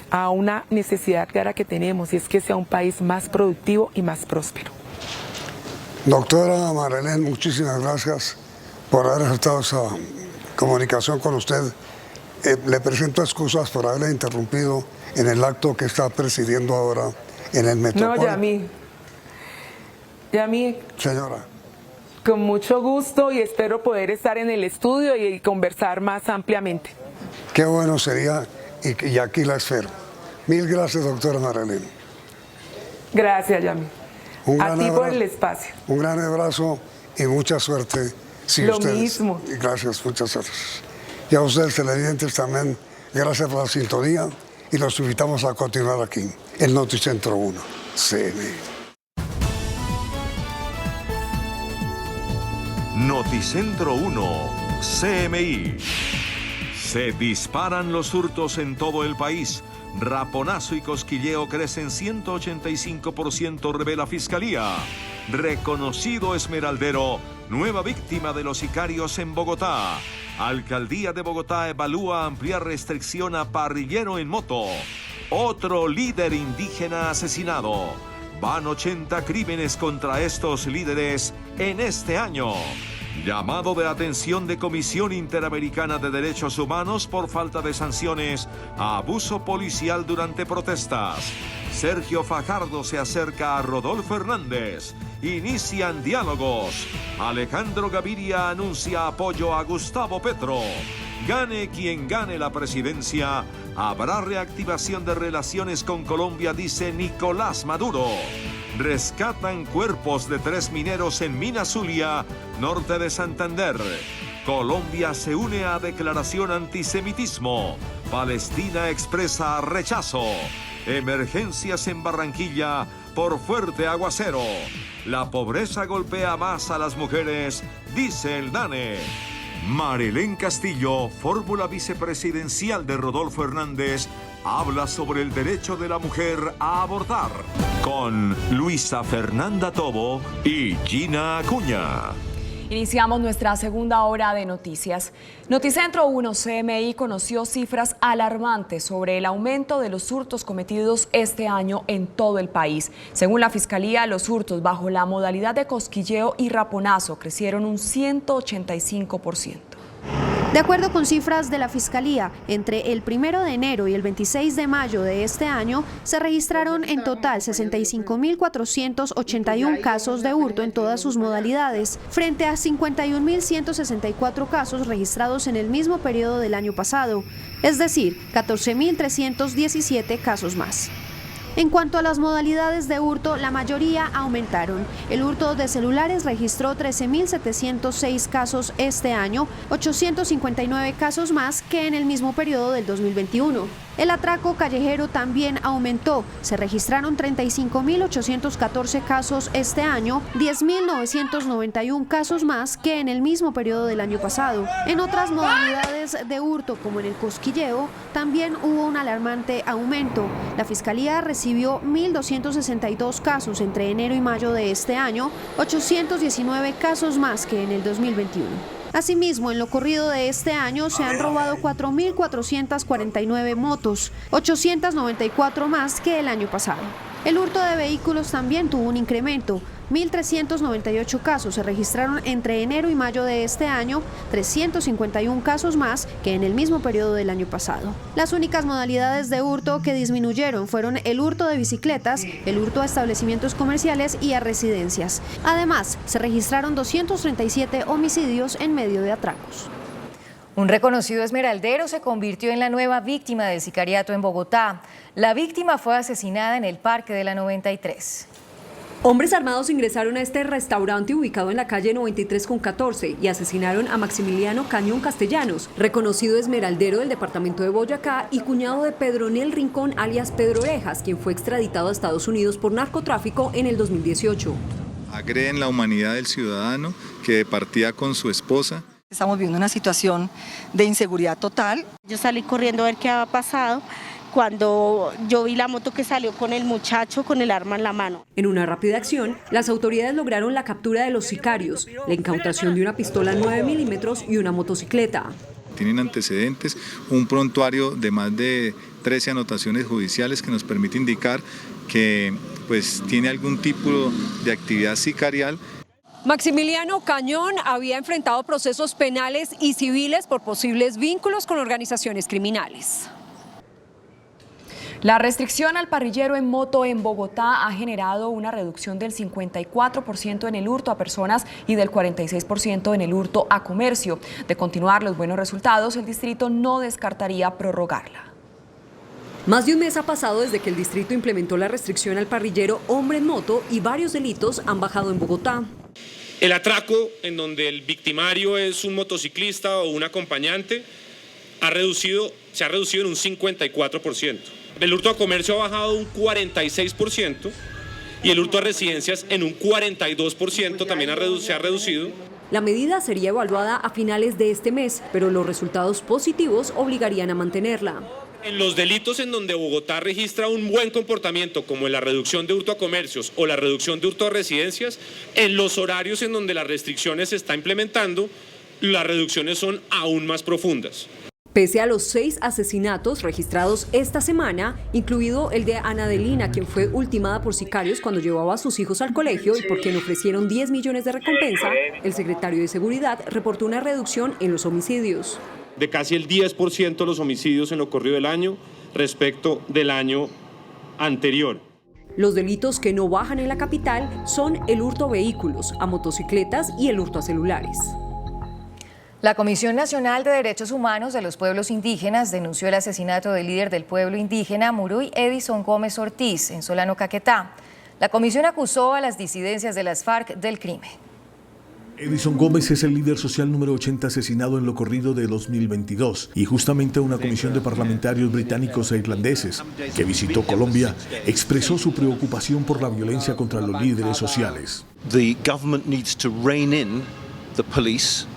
a una necesidad clara que tenemos, y es que sea un país más productivo y más próspero. Doctora Marilén, muchísimas gracias por haber aceptado esa comunicación con usted. Le presento excusas por haberle interrumpido en el acto que está presidiendo ahora en el Metropolitano. No, Yami, señora, con mucho gusto, y espero poder estar en el estudio y conversar más ampliamente. Qué bueno sería, y aquí la espero. Mil gracias, doctora Marilén. Gracias, Yami. A ti por el espacio. Un gran abrazo y mucha suerte. Sí, lo ustedes. Mismo. Gracias, muchas gracias. Y a ustedes, televidentes, también gracias por la sintonía, y los invitamos a continuar aquí, en Noticentro 1, CNE. Noticentro 1, CMI. Se disparan los hurtos en todo el país. Raponazo y cosquilleo crecen 185%, revela Fiscalía. Reconocido esmeraldero, nueva víctima de los sicarios en Bogotá. Alcaldía de Bogotá evalúa ampliar restricción a parrillero en moto. Otro líder indígena asesinado. Van 80 crímenes contra estos líderes en este año. Llamado de atención de Comisión Interamericana de Derechos Humanos por falta de sanciones a abuso policial durante protestas. Sergio Fajardo se acerca a Rodolfo Hernández. Inician diálogos. Alejandro Gaviria anuncia apoyo a Gustavo Petro. Gane quien gane la presidencia, habrá reactivación de relaciones con Colombia, dice Nicolás Maduro. Rescatan cuerpos de 3 mineros en Mina Zulia, norte de Santander. Colombia se une a declaración antisemitismo. Palestina expresa rechazo. Emergencias en Barranquilla por fuerte aguacero. La pobreza golpea más a las mujeres, dice el DANE. Marilén Castillo, fórmula vicepresidencial de Rodolfo Hernández, habla sobre el derecho de la mujer a abortar, con Luisa Fernanda Tobo y Gina Acuña. Iniciamos nuestra segunda hora de noticias. Noticentro 1 CMI conoció cifras alarmantes sobre el aumento de los hurtos cometidos este año en todo el país. Según la Fiscalía, los hurtos bajo la modalidad de cosquilleo y raponazo crecieron un 185%. De acuerdo con cifras de la Fiscalía, entre el 1 de enero y el 26 de mayo de este año se registraron en total 65.481 casos de hurto en todas sus modalidades, frente a 51.164 casos registrados en el mismo periodo del año pasado, es decir, 14.317 casos más. En cuanto a las modalidades de hurto, la mayoría aumentaron. El hurto de celulares registró 13.706 casos este año, 859 casos más que en el mismo periodo del 2021. El atraco callejero también aumentó. Se registraron 35.814 casos este año, 10.991 casos más que en el mismo periodo del año pasado. En otras modalidades de hurto, como en el cosquilleo, también hubo un alarmante aumento. La Fiscalía recibió 1.262 casos entre enero y mayo de este año, 819 casos más que en el 2021. Asimismo, en lo corrido de este año se han robado 4.449 motos, 894 más que el año pasado. El hurto de vehículos también tuvo un incremento. 1.398 casos se registraron entre enero y mayo de este año, 351 casos más que en el mismo periodo del año pasado. Las únicas modalidades de hurto que disminuyeron fueron el hurto de bicicletas, el hurto a establecimientos comerciales y a residencias. Además, se registraron 237 homicidios en medio de atracos. Un reconocido esmeraldero se convirtió en la nueva víctima del sicariato en Bogotá. La víctima fue asesinada en el Parque de la 93. Hombres armados ingresaron a este restaurante ubicado en la calle 93 con 14 y asesinaron a Maximiliano Cañón Castellanos, reconocido esmeraldero del departamento de Boyacá y cuñado de Pedronel Rincón alias Pedro Orejas, quien fue extraditado a Estados Unidos por narcotráfico en el 2018. Agreden la humanidad del ciudadano que partía con su esposa. Estamos viviendo una situación de inseguridad total. Yo salí corriendo a ver qué había pasado cuando yo vi la moto que salió con el muchacho con el arma en la mano. En una rápida acción, las autoridades lograron la captura de los sicarios, la incautación de una pistola 9 milímetros y una motocicleta. Tienen antecedentes, un prontuario de más de 13 anotaciones judiciales que nos permite indicar que tiene algún tipo de actividad sicarial. Maximiliano Cañón había enfrentado procesos penales y civiles por posibles vínculos con organizaciones criminales. La restricción al parrillero en moto en Bogotá ha generado una reducción del 54% en el hurto a personas y del 46% en el hurto a comercio. De continuar los buenos resultados, el distrito no descartaría prorrogarla. Más de un mes ha pasado desde que el distrito implementó la restricción al parrillero hombre en moto y varios delitos han bajado en Bogotá. El atraco, en donde el victimario es un motociclista o un acompañante, se ha reducido en un 54%. El hurto a comercio ha bajado un 46% y el hurto a residencias en un 42% también se ha reducido. La medida sería evaluada a finales de este mes, pero los resultados positivos obligarían a mantenerla. En los delitos en donde Bogotá registra un buen comportamiento, como en la reducción de hurto a comercios o la reducción de hurto a residencias, en los horarios en donde las restricciones se está implementando, las reducciones son aún más profundas. Pese a los 6 asesinatos registrados esta semana, incluido el de Ana Adelina, quien fue ultimada por sicarios cuando llevaba a sus hijos al colegio y por quien ofrecieron 10 millones de recompensa, el secretario de Seguridad reportó una reducción en los homicidios. De casi el 10% de los homicidios en lo corrido del año respecto del año anterior. Los delitos que no bajan en la capital son el hurto a vehículos, a motocicletas y el hurto a celulares. La Comisión Nacional de Derechos Humanos de los Pueblos Indígenas denunció el asesinato del líder del pueblo indígena Muruy Edison Gómez Ortiz en Solano, Caquetá. La comisión acusó a las disidencias de las FARC del crimen. Edison Gómez es el líder social número 80 asesinado en lo corrido de 2022 y justamente una comisión de parlamentarios británicos e irlandeses que visitó Colombia expresó su preocupación por la violencia contra los líderes sociales. The government needs to rein in the police,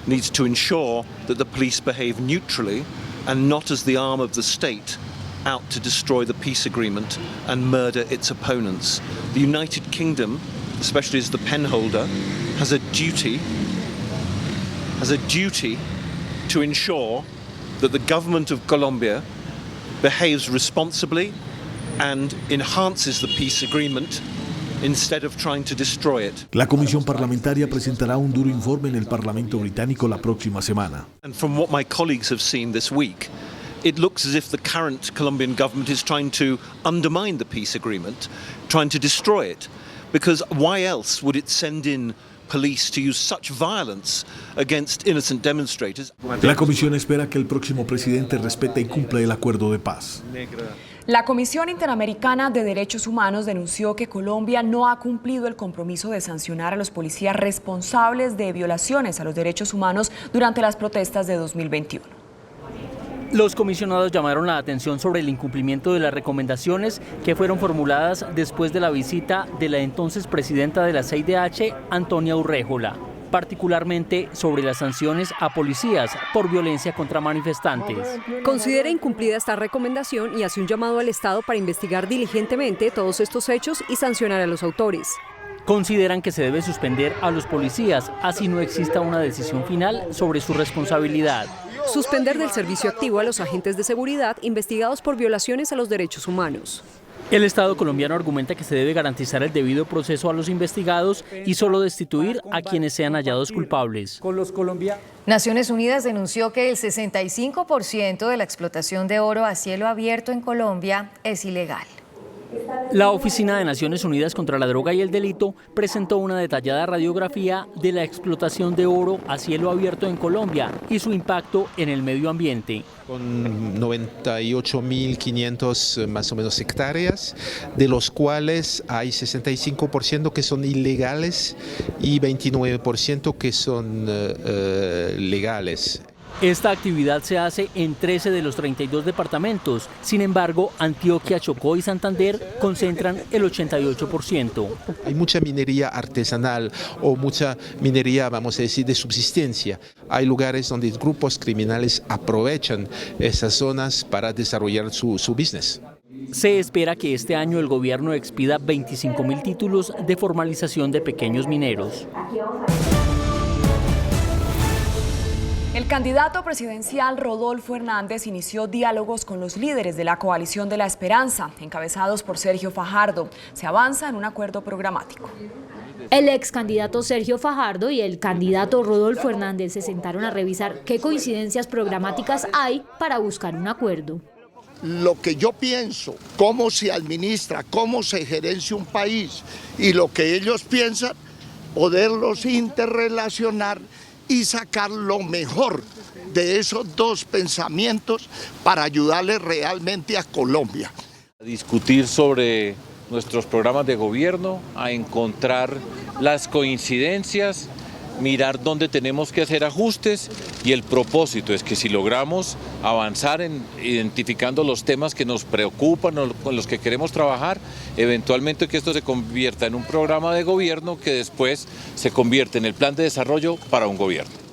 needs to ensure that the police behave neutrally and not as the arm of the state out to destroy the peace agreement and murder its opponents. The United Kingdom, especially as the penholder, has a duty has a duty to ensure that the government of Colombia behaves responsibly and enhances the peace agreement instead of trying to destroy it. La comisión parlamentaria presentará un duro informe en el Parlamento británico la próxima semana. And from what my colleagues have seen this week, it looks as if the current Colombian government is trying to undermine the peace agreement, trying to destroy it. Because why else would it send in police to use such violence against innocent demonstrators? La comisión espera que el próximo presidente respete y cumpla el acuerdo de paz. La Comisión Interamericana de Derechos Humanos denunció que Colombia no ha cumplido el compromiso de sancionar a los policías responsables de violaciones a los derechos humanos durante las protestas de 2021. Los comisionados llamaron la atención sobre el incumplimiento de las recomendaciones que fueron formuladas después de la visita de la entonces presidenta de la CIDH, Antonia Urréjola, particularmente sobre las sanciones a policías por violencia contra manifestantes. Considera incumplida esta recomendación y hace un llamado al Estado para investigar diligentemente todos estos hechos y sancionar a los autores. Consideran que se debe suspender a los policías, así no exista una decisión final sobre su responsabilidad. Suspender del servicio activo a los agentes de seguridad investigados por violaciones a los derechos humanos. El Estado colombiano argumenta que se debe garantizar el debido proceso a los investigados y solo destituir a quienes sean hallados culpables. Naciones Unidas denunció que el 65% de la explotación de oro a cielo abierto en Colombia es ilegal. La Oficina de Naciones Unidas contra la Droga y el Delito presentó una detallada radiografía de la explotación de oro a cielo abierto en Colombia y su impacto en el medio ambiente. Con 98.500 más o menos hectáreas, de los cuales hay 65% que son ilegales y 29% que son legales. Esta actividad se hace en 13 de los 32 departamentos. Sin embargo, Antioquia, Chocó y Santander concentran el 88%. Hay mucha minería artesanal o mucha minería, vamos a decir, de subsistencia. Hay lugares donde grupos criminales aprovechan esas zonas para desarrollar su business. Se espera que este año el gobierno expida 25.000 títulos de formalización de pequeños mineros. El candidato presidencial Rodolfo Hernández inició diálogos con los líderes de la Coalición de la Esperanza, encabezados por Sergio Fajardo. Se avanza en un acuerdo programático. El ex candidato Sergio Fajardo y el candidato Rodolfo Hernández se sentaron a revisar qué coincidencias programáticas hay para buscar un acuerdo. Lo que yo pienso, cómo se administra, cómo se gerencia un país y lo que ellos piensan, poderlos interrelacionar y sacar lo mejor de esos dos pensamientos para ayudarle realmente a Colombia. A discutir sobre nuestros programas de gobierno, a encontrar las coincidencias, mirar dónde tenemos que hacer ajustes y el propósito es que si logramos avanzar en identificando los temas que nos preocupan o con los que queremos trabajar, eventualmente que esto se convierta en un programa de gobierno que después se convierte en el plan de desarrollo para un gobierno.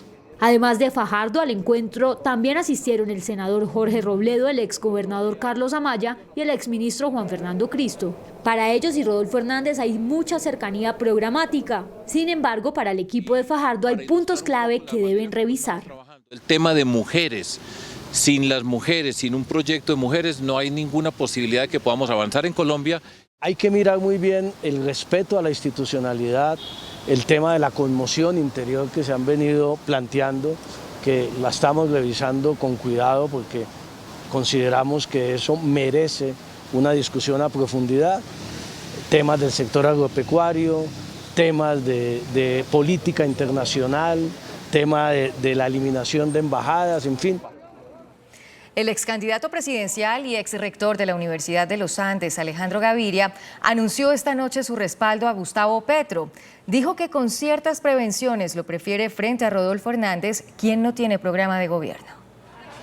Además de Fajardo, al encuentro también asistieron el senador Jorge Robledo, el exgobernador Carlos Amaya y el exministro Juan Fernando Cristo. Para ellos y Rodolfo Hernández hay mucha cercanía programática. Sin embargo, para el equipo de Fajardo hay puntos clave que deben revisar. El tema de mujeres. Sin las mujeres, sin un proyecto de mujeres, no hay ninguna posibilidad de que podamos avanzar en Colombia. Hay que mirar muy bien el respeto a la institucionalidad, el tema de la conmoción interior que se han venido planteando, que la estamos revisando con cuidado porque consideramos que eso merece una discusión a profundidad. Temas del sector agropecuario, temas de política internacional, tema de la eliminación de embajadas, en fin. El ex candidato presidencial y ex rector de la Universidad de los Andes, Alejandro Gaviria, anunció esta noche su respaldo a Gustavo Petro. Dijo que con ciertas prevenciones lo prefiere frente a Rodolfo Hernández, quien no tiene programa de gobierno.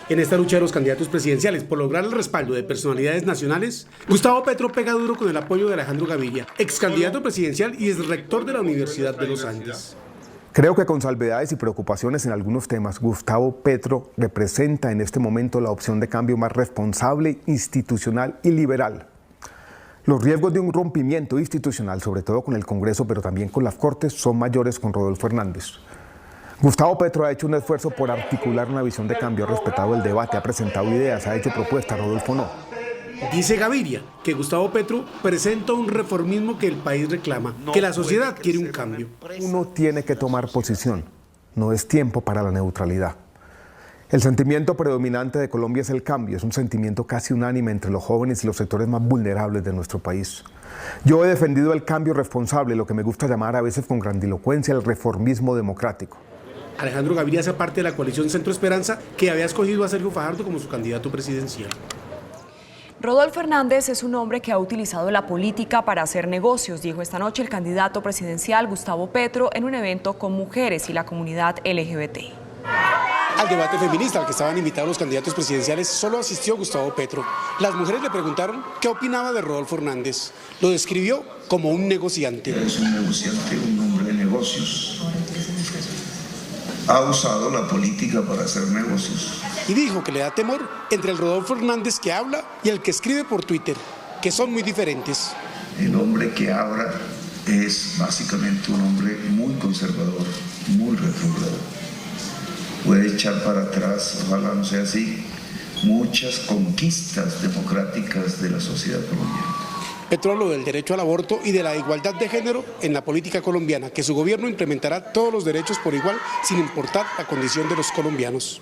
En esta lucha de los candidatos presidenciales por lograr el respaldo de personalidades nacionales, Gustavo Petro pega duro con el apoyo de Alejandro Gaviria, ex candidato presidencial y ex rector de la Universidad de los Andes. Creo que con salvedades y preocupaciones en algunos temas, Gustavo Petro representa en este momento la opción de cambio más responsable, institucional y liberal. Los riesgos de un rompimiento institucional, sobre todo con el Congreso, pero también con las Cortes, son mayores con Rodolfo Hernández. Gustavo Petro ha hecho un esfuerzo por articular una visión de cambio, ha respetado el debate, ha presentado ideas, ha hecho propuestas, Rodolfo no. Dice Gaviria que Gustavo Petro presenta un reformismo que el país reclama, que la sociedad quiere un cambio. Uno tiene que tomar posición, no es tiempo para la neutralidad. El sentimiento predominante de Colombia es el cambio, es un sentimiento casi unánime entre los jóvenes y los sectores más vulnerables de nuestro país. Yo he defendido el cambio responsable, lo que me gusta llamar a veces con grandilocuencia el reformismo democrático. Alejandro Gaviria hace parte de la coalición Centro Esperanza, que había escogido a Sergio Fajardo como su candidato presidencial. Rodolfo Hernández es un hombre que ha utilizado la política para hacer negocios, dijo esta noche el candidato presidencial Gustavo Petro en un evento con mujeres y la comunidad LGBT. Al debate feminista al que estaban invitados los candidatos presidenciales solo asistió Gustavo Petro. Las mujeres le preguntaron qué opinaba de Rodolfo Hernández. Lo describió como un negociante. Es un negociante, un hombre de negocios. Ha usado la política para hacer negocios. Y dijo que le da temor entre el Rodolfo Hernández que habla y el que escribe por Twitter, que son muy diferentes. El hombre que habla es básicamente un hombre muy conservador, muy retrógrado. Puede echar para atrás, ojalá no sea así, muchas conquistas democráticas de la sociedad colombiana. Petro habló del derecho al aborto y de la igualdad de género en la política colombiana, que su gobierno implementará todos los derechos por igual, sin importar la condición de los colombianos.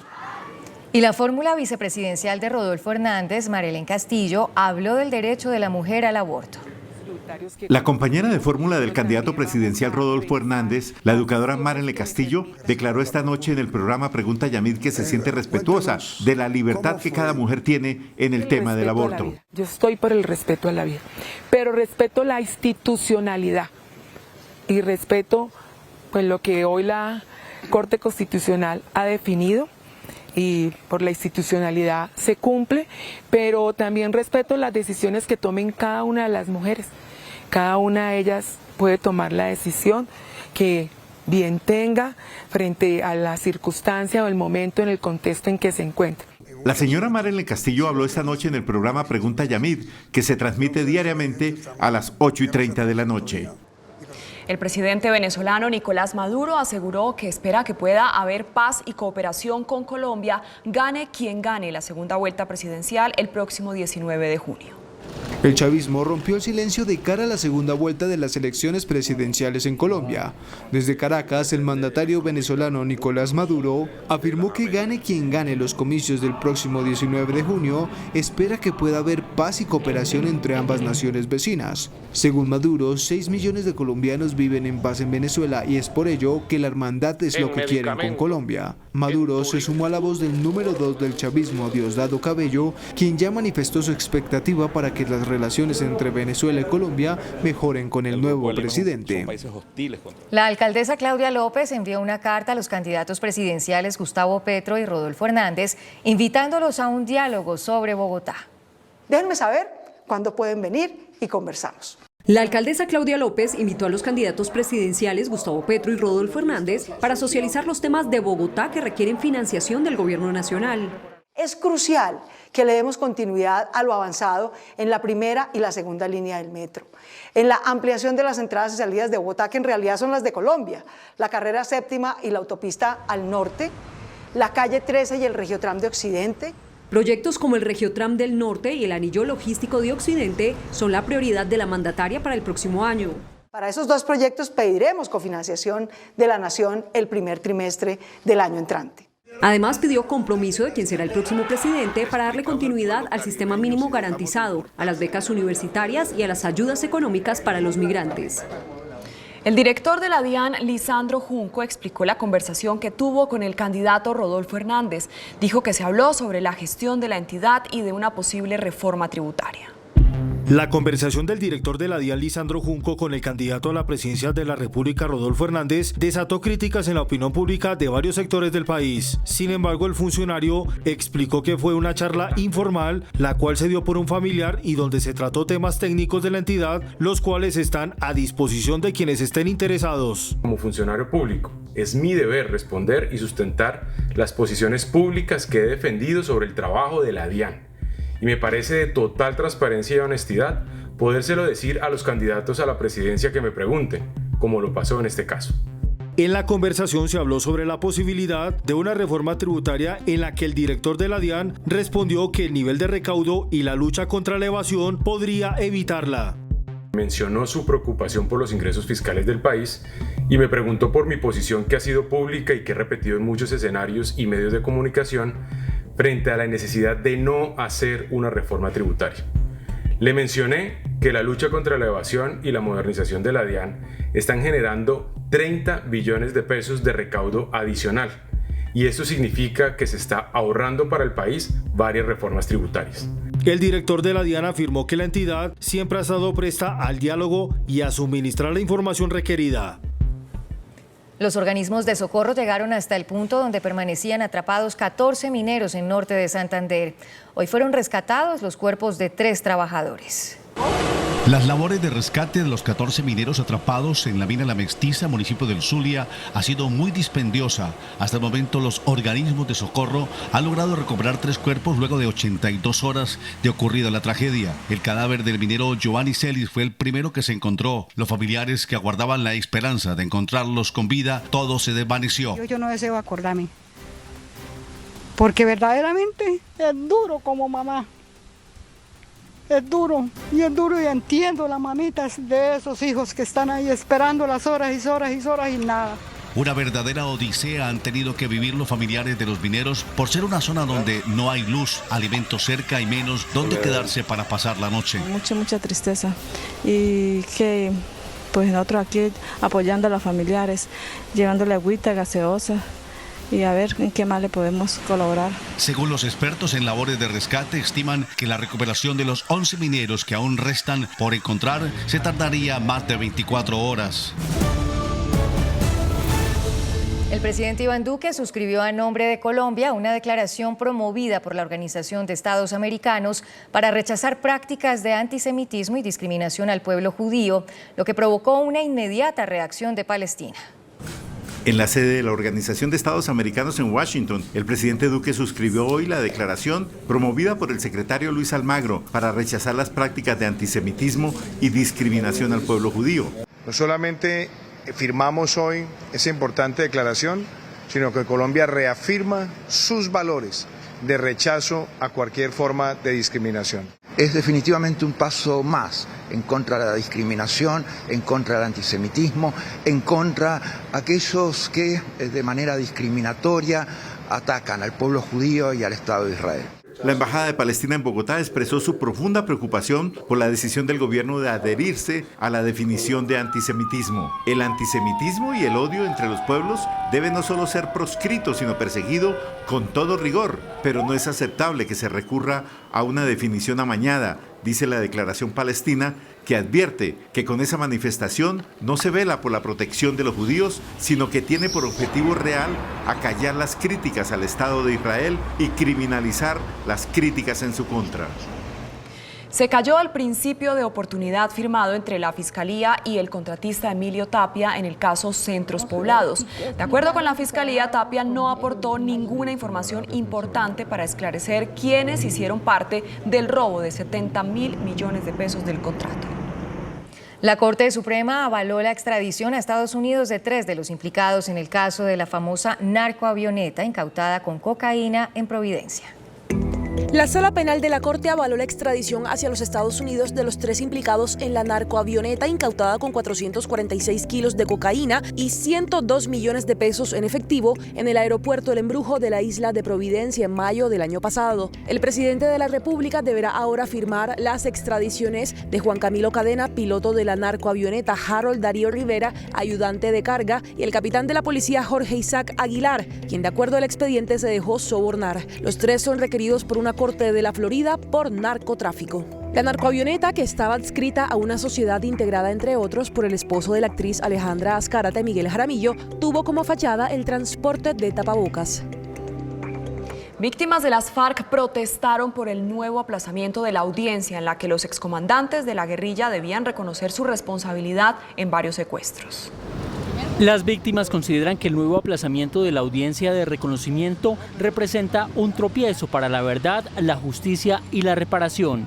Y la fórmula vicepresidencial de Rodolfo Hernández, Marelén Castillo, habló del derecho de la mujer al aborto. La compañera de fórmula del candidato presidencial Rodolfo Hernández, la educadora Marelén Castillo, declaró esta noche en el programa Pregunta Yamid que se siente respetuosa de la libertad que cada mujer tiene en el tema del aborto. Yo estoy por el respeto a la vida, pero respeto la institucionalidad y respeto pues lo que hoy la Corte Constitucional ha definido. Y por la institucionalidad se cumple, pero también respeto las decisiones que tomen cada una de las mujeres. Cada una de ellas puede tomar la decisión que bien tenga frente a la circunstancia o el momento en el contexto en que se encuentre. La señora Marelén Castillo habló esta noche en el programa Pregunta Yamid, que se transmite diariamente a las 8:30 de la noche. El presidente venezolano Nicolás Maduro aseguró que espera que pueda haber paz y cooperación con Colombia, gane quien gane la segunda vuelta presidencial el próximo 19 de junio. El chavismo rompió el silencio de cara a la segunda vuelta de las elecciones presidenciales en Colombia. Desde Caracas, el mandatario venezolano Nicolás Maduro afirmó que gane quien gane los comicios del próximo 19 de junio, espera que pueda haber paz y cooperación entre ambas naciones vecinas. Según Maduro, 6 millones de colombianos viven en paz en Venezuela y es por ello que la hermandad es lo que quieren con Colombia. Maduro se sumó a la voz del número 2 del chavismo, Diosdado Cabello, quien ya manifestó su expectativa para que las relaciones entre Venezuela y Colombia mejoren con el nuevo presidente. La alcaldesa Claudia López envió una carta a los candidatos presidenciales Gustavo Petro y Rodolfo Hernández, invitándolos a un diálogo sobre Bogotá. Déjenme saber cuándo pueden venir y conversamos. La alcaldesa Claudia López invitó a los candidatos presidenciales Gustavo Petro y Rodolfo Hernández para socializar los temas de Bogotá que requieren financiación del gobierno nacional. Es crucial que le demos continuidad a lo avanzado en la primera y la segunda línea del metro, en la ampliación de las entradas y salidas de Bogotá, que en realidad son las de Colombia, la carrera séptima y la autopista al norte, la calle 13 y el Regiotram de Occidente. Proyectos como el Regiotram del Norte y el Anillo Logístico de Occidente son la prioridad de la mandataria para el próximo año. Para esos dos proyectos pediremos cofinanciación de la Nación el primer trimestre del año entrante. Además, pidió compromiso de quien será el próximo presidente para darle continuidad al sistema mínimo garantizado, a las becas universitarias y a las ayudas económicas para los migrantes. El director de la DIAN, Lisandro Junco, explicó la conversación que tuvo con el candidato Rodolfo Hernández. Dijo que se habló sobre la gestión de la entidad y de una posible reforma tributaria. La conversación del director de la DIAN, Lisandro Junco, con el candidato a la presidencia de la República, Rodolfo Hernández, desató críticas en la opinión pública de varios sectores del país. Sin embargo, el funcionario explicó que fue una charla informal, la cual se dio por un familiar y donde se trató temas técnicos de la entidad, los cuales están a disposición de quienes estén interesados. Como funcionario público, es mi deber responder y sustentar las posiciones públicas que he defendido sobre el trabajo de la DIAN. Y me parece de total transparencia y honestidad podérselo decir a los candidatos a la presidencia que me pregunten, como lo pasó en este caso. En la conversación se habló sobre la posibilidad de una reforma tributaria en la que el director de la DIAN respondió que el nivel de recaudo y la lucha contra la evasión podría evitarla. Mencionó su preocupación por los ingresos fiscales del país y me preguntó por mi posición, que ha sido pública y que he repetido en muchos escenarios y medios de comunicación frente a la necesidad de no hacer una reforma tributaria. Le mencioné que la lucha contra la evasión y la modernización de la DIAN están generando 30 billones de pesos de recaudo adicional, y esto significa que se está ahorrando para el país varias reformas tributarias. El director de la DIAN afirmó que la entidad siempre ha estado presta al diálogo y a suministrar la información requerida. Los organismos de socorro llegaron hasta el punto donde permanecían atrapados 14 mineros en norte de Santander. Hoy fueron rescatados los cuerpos de 3 trabajadores. Las labores de rescate de los 14 mineros atrapados en la mina La Mestiza, municipio del Zulia, ha sido muy dispendiosa. Hasta el momento, los organismos de socorro han logrado recuperar 3 cuerpos luego de 82 horas de ocurrida la tragedia. El cadáver del minero Giovanni Celis fue el primero que se encontró. Los familiares que aguardaban la esperanza de encontrarlos con vida, todo se desvaneció. Yo no deseo acordarme, porque verdaderamente es duro como mamá. Es duro y entiendo las mamitas de esos hijos que están ahí esperando las horas y horas y horas y nada. Una verdadera odisea han tenido que vivir los familiares de los mineros por ser una zona donde no hay luz, alimento cerca y menos donde quedarse para pasar la noche. Mucha tristeza, y que pues nosotros aquí apoyando a los familiares, llevándole agüita, gaseosa, y a ver en qué más le podemos colaborar. Según los expertos en labores de rescate, estiman que la recuperación de los 11 mineros que aún restan por encontrar se tardaría más de 24 horas. El presidente Iván Duque suscribió a nombre de Colombia una declaración promovida por la Organización de Estados Americanos para rechazar prácticas de antisemitismo y discriminación al pueblo judío, lo que provocó una inmediata reacción de Palestina. En la sede de la Organización de Estados Americanos en Washington, el presidente Duque suscribió hoy la declaración promovida por el secretario Luis Almagro para rechazar las prácticas de antisemitismo y discriminación al pueblo judío. No solamente firmamos hoy esa importante declaración, sino que Colombia reafirma sus valores de rechazo a cualquier forma de discriminación. Es definitivamente un paso más en contra de la discriminación, en contra del antisemitismo, en contra de aquellos que de manera discriminatoria atacan al pueblo judío y al Estado de Israel. La Embajada de Palestina en Bogotá expresó su profunda preocupación por la decisión del gobierno de adherirse a la definición de antisemitismo. El antisemitismo y el odio entre los pueblos deben no solo ser proscrito, sino perseguido con todo rigor, pero no es aceptable que se recurra a una definición amañada, dice la declaración palestina, que advierte que con esa manifestación no se vela por la protección de los judíos, sino que tiene por objetivo real acallar las críticas al Estado de Israel y criminalizar las críticas en su contra. Se cayó el principio de oportunidad firmado entre la Fiscalía y el contratista Emilio Tapia en el caso Centros Poblados. De acuerdo con la Fiscalía, Tapia no aportó ninguna información importante para esclarecer quiénes hicieron parte del robo de 70.000 millones de pesos del contrato. La Corte Suprema avaló la extradición a Estados Unidos de 3 de los implicados en el caso de la famosa narcoavioneta incautada con cocaína en Providencia. La Sala Penal de la Corte avaló la extradición hacia los Estados Unidos de los 3 implicados en la narcoavioneta incautada con 446 kilos de cocaína y 102 millones de pesos en efectivo en el aeropuerto El Embrujo de la isla de Providencia en mayo del año pasado. El presidente de la República deberá ahora firmar las extradiciones de Juan Camilo Cadena, piloto de la narcoavioneta, Harold Darío Rivera, ayudante de carga, y el capitán de la policía Jorge Isaac Aguilar, quien de acuerdo al expediente se dejó sobornar. Los 3 son requeridos por una corte de la Florida por narcotráfico. La narcoavioneta, que estaba adscrita a una sociedad integrada entre otros por el esposo de la actriz Alejandra Azcárate, Miguel Jaramillo, tuvo como fachada el transporte de tapabocas. Víctimas de las FARC protestaron por el nuevo aplazamiento de la audiencia en la que los excomandantes de la guerrilla debían reconocer su responsabilidad en varios secuestros. Las víctimas consideran que el nuevo aplazamiento de la audiencia de reconocimiento representa un tropiezo para la verdad, la justicia y la reparación.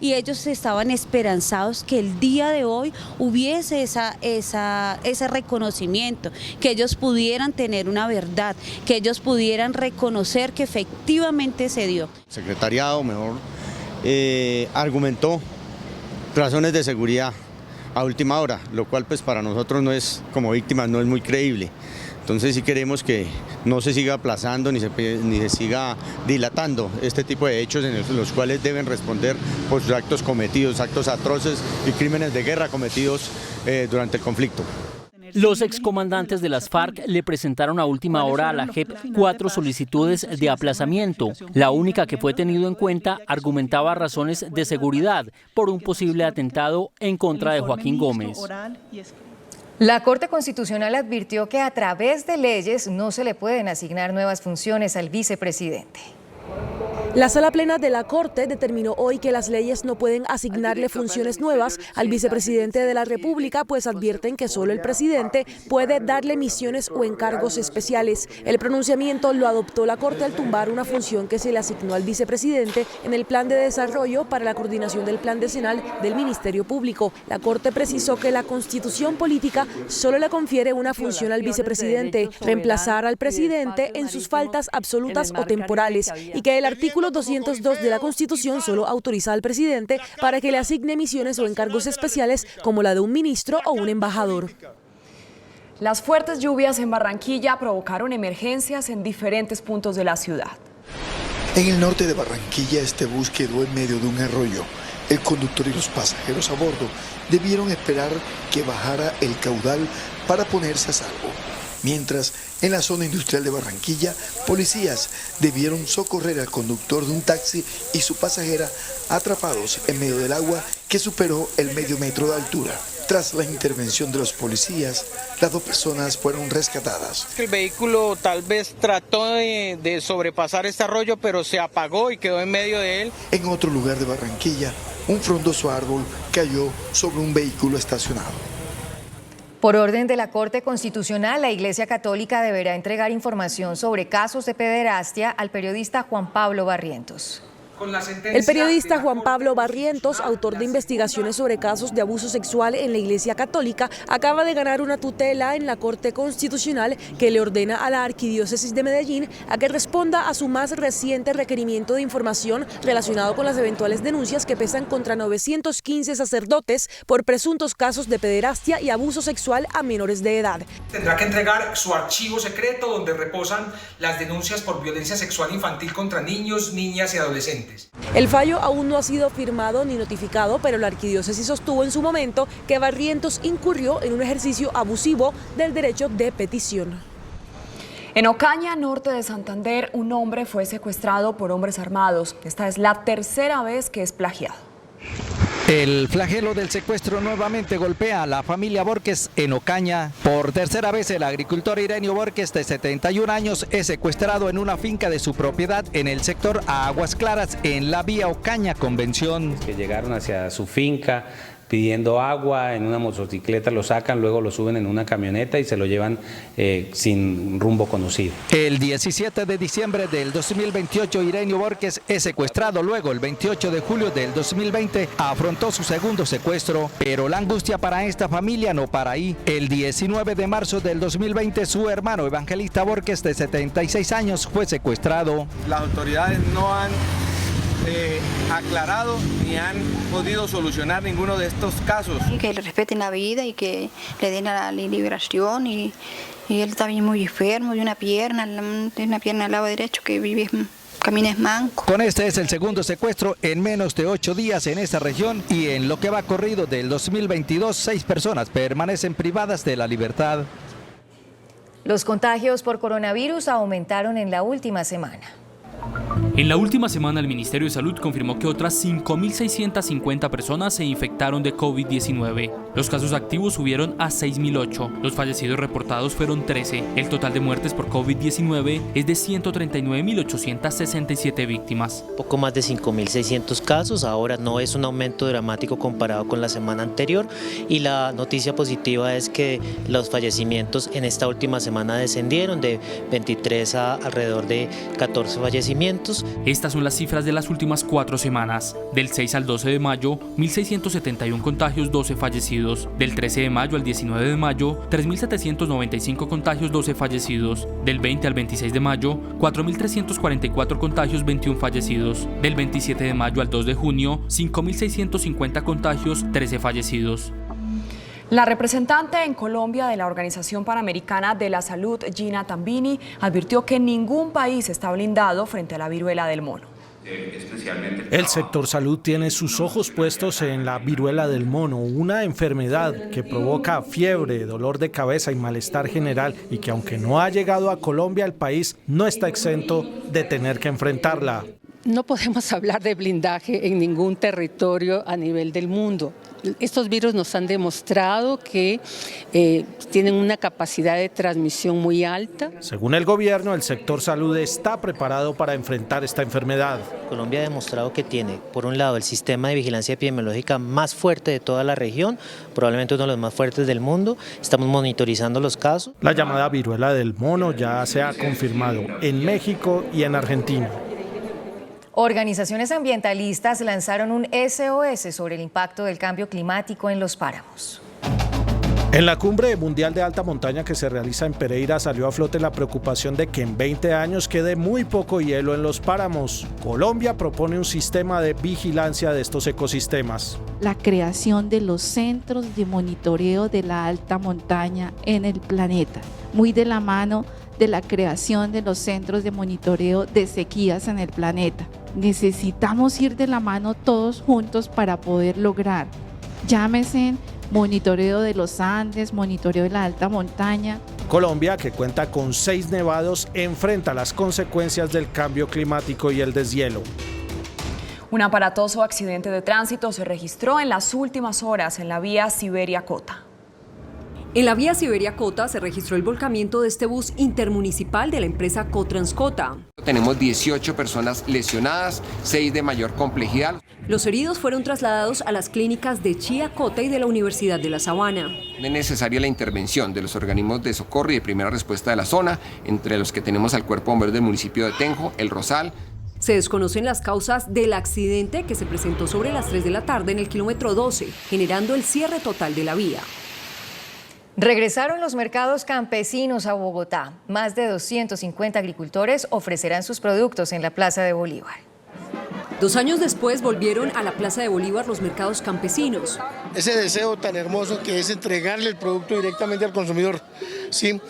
y ellos estaban esperanzados que el día de hoy hubiese ese reconocimiento, que ellos pudieran tener una verdad, que ellos pudieran reconocer que efectivamente se dio. El secretariado argumentó razones de seguridad a última hora, lo cual pues para nosotros no es, como víctimas, no es muy creíble. Entonces sí queremos que no se siga aplazando ni se siga dilatando este tipo de hechos en los cuales deben responder por sus actos cometidos, actos atroces y crímenes de guerra cometidos durante el conflicto. Los excomandantes de las FARC le presentaron a última hora a la JEP 4 solicitudes de aplazamiento. La única que fue tenido en cuenta argumentaba razones de seguridad por un posible atentado en contra de Joaquín Gómez. La Corte Constitucional advirtió que a través de leyes no se le pueden asignar nuevas funciones al vicepresidente. La Sala Plena de la Corte determinó hoy que las leyes no pueden asignarle funciones nuevas al vicepresidente de la República, pues advierten que solo el presidente puede darle misiones o encargos especiales. El pronunciamiento lo adoptó la Corte al tumbar una función que se le asignó al vicepresidente en el Plan de Desarrollo para la coordinación del Plan Decenal del Ministerio Público. La Corte precisó que la Constitución política solo le confiere una función al vicepresidente, reemplazar al presidente en sus faltas absolutas o temporales, y que el artículo 202 de la Constitución solo autoriza al presidente para que le asigne misiones o encargos especiales como la de un ministro o un embajador. Las fuertes lluvias en Barranquilla provocaron emergencias en diferentes puntos de la ciudad. En el norte de Barranquilla, este bus quedó en medio de un arroyo. El conductor y los pasajeros a bordo debieron esperar que bajara el caudal para ponerse a salvo. Mientras, en la zona industrial de Barranquilla, policías debieron socorrer al conductor de un taxi y su pasajera atrapados en medio del agua que superó el medio metro de altura. Tras la intervención de los policías, las 2 personas fueron rescatadas. El vehículo tal vez trató de sobrepasar este arroyo, pero se apagó y quedó en medio de él. En otro lugar de Barranquilla, un frondoso árbol cayó sobre un vehículo estacionado. Por orden de la Corte Constitucional, la Iglesia Católica deberá entregar información sobre casos de pederastia al periodista Juan Pablo Barrientos. El periodista Juan Pablo Barrientos, autor de investigaciones sobre casos de abuso sexual en la Iglesia Católica, acaba de ganar una tutela en la Corte Constitucional que le ordena a la Arquidiócesis de Medellín a que responda a su más reciente requerimiento de información relacionado con las eventuales denuncias que pesan contra 915 sacerdotes por presuntos casos de pederastia y abuso sexual a menores de edad. Tendrá que entregar su archivo secreto donde reposan las denuncias por violencia sexual infantil contra niños, niñas y adolescentes. El fallo aún no ha sido firmado ni notificado, pero la arquidiócesis sostuvo en su momento que Barrientos incurrió en un ejercicio abusivo del derecho de petición. En Ocaña, norte de Santander, un hombre fue secuestrado por hombres armados. Esta es la tercera vez que es plagiado. El flagelo del secuestro nuevamente golpea a la familia Borges en Ocaña. Por tercera vez el agricultor Irenio Borges, de 71 años, es secuestrado en una finca de su propiedad en el sector Aguas Claras, en la vía Ocaña Convención. Que llegaron hacia su finca pidiendo agua, en una motocicleta lo sacan, luego lo suben en una camioneta y se lo llevan sin rumbo conocido. El 17 de diciembre del 2028 Irenio Borges es secuestrado, luego el 28 de julio del 2020 afrontó su segundo secuestro, pero la angustia para esta familia no para ahí. El 19 de marzo del 2020 su hermano Evangelista Borges, de 76 años, fue secuestrado. Las autoridades no han aclarado ni han podido solucionar ninguno de estos casos. Que le respeten la vida y que le den la liberación, y él está bien muy enfermo de una pierna al lado derecho que vive, camina es manco. Con este es el segundo secuestro en menos de 8 días en esta región, y en lo que va corrido del 2022 6 personas permanecen privadas de la libertad. Los contagios por coronavirus aumentaron en la última semana. En la última semana, el Ministerio de Salud confirmó que otras 5.650 personas se infectaron de COVID-19. Los casos activos subieron a 6.008. Los fallecidos reportados fueron 13. El total de muertes por COVID-19 es de 139.867 víctimas. Poco más de 5.600 casos, ahora no es un aumento dramático comparado con la semana anterior, y la noticia positiva es que los fallecimientos en esta última semana descendieron de 23 a alrededor de 14 fallecimientos. Estas son las cifras de las últimas 4 semanas. Del 6 al 12 de mayo, 1.671 contagios, 12 fallecidos. Del 13 de mayo al 19 de mayo, 3.795 contagios, 12 fallecidos. Del 20 al 26 de mayo, 4.344 contagios, 21 fallecidos. Del 27 de mayo al 2 de junio, 5.650 contagios, 13 fallecidos. La representante en Colombia de la Organización Panamericana de la Salud, Gina Tambini, advirtió que ningún país está blindado frente a la viruela del mono. El sector salud tiene sus ojos puestos en la viruela del mono, una enfermedad que provoca fiebre, dolor de cabeza y malestar general, y que aunque no ha llegado a Colombia, el país no está exento de tener que enfrentarla. No podemos hablar de blindaje en ningún territorio a nivel del mundo. Estos virus nos han demostrado que tienen una capacidad de transmisión muy alta. Según el gobierno, el sector salud está preparado para enfrentar esta enfermedad. Colombia ha demostrado que tiene, por un lado, el sistema de vigilancia epidemiológica más fuerte de toda la región, probablemente uno de los más fuertes del mundo. Estamos monitorizando los casos. La llamada viruela del mono ya se ha confirmado en México y en Argentina. Organizaciones ambientalistas lanzaron un SOS sobre el impacto del cambio climático en los páramos. En la cumbre mundial de alta montaña que se realiza en Pereira salió a flote la preocupación de que en 20 años quede muy poco hielo en los páramos. Colombia propone un sistema de vigilancia de estos ecosistemas. La creación de los centros de monitoreo de la alta montaña en el planeta, muy de la mano de la creación de los centros de monitoreo de sequías en el planeta. Necesitamos ir de la mano todos juntos para poder lograr, llámese monitoreo de los Andes, monitoreo de la alta montaña. Colombia, que cuenta con 6 nevados, enfrenta las consecuencias del cambio climático y el deshielo. Un aparatoso accidente de tránsito se registró en las últimas horas en la vía Siberia-Cota. En la vía Siberia-Cota se registró el volcamiento de este bus intermunicipal de la empresa Cotranscota. Tenemos 18 personas lesionadas, 6 de mayor complejidad. Los heridos fueron trasladados a las clínicas de Chía, Cota y de la Universidad de La Sabana. Es necesaria la intervención de los organismos de socorro y de primera respuesta de la zona, entre los que tenemos al Cuerpo de Bomberos del municipio de Tenjo, El Rosal. Se desconocen las causas del accidente que se presentó sobre las 3 de la tarde en el kilómetro 12, generando el cierre total de la vía. Regresaron los mercados campesinos a Bogotá. Más de 250 agricultores ofrecerán sus productos en la Plaza de Bolívar. 2 años después volvieron a la Plaza de Bolívar los mercados campesinos. Ese deseo tan hermoso que es entregarle el producto directamente al consumidor, ¿sí?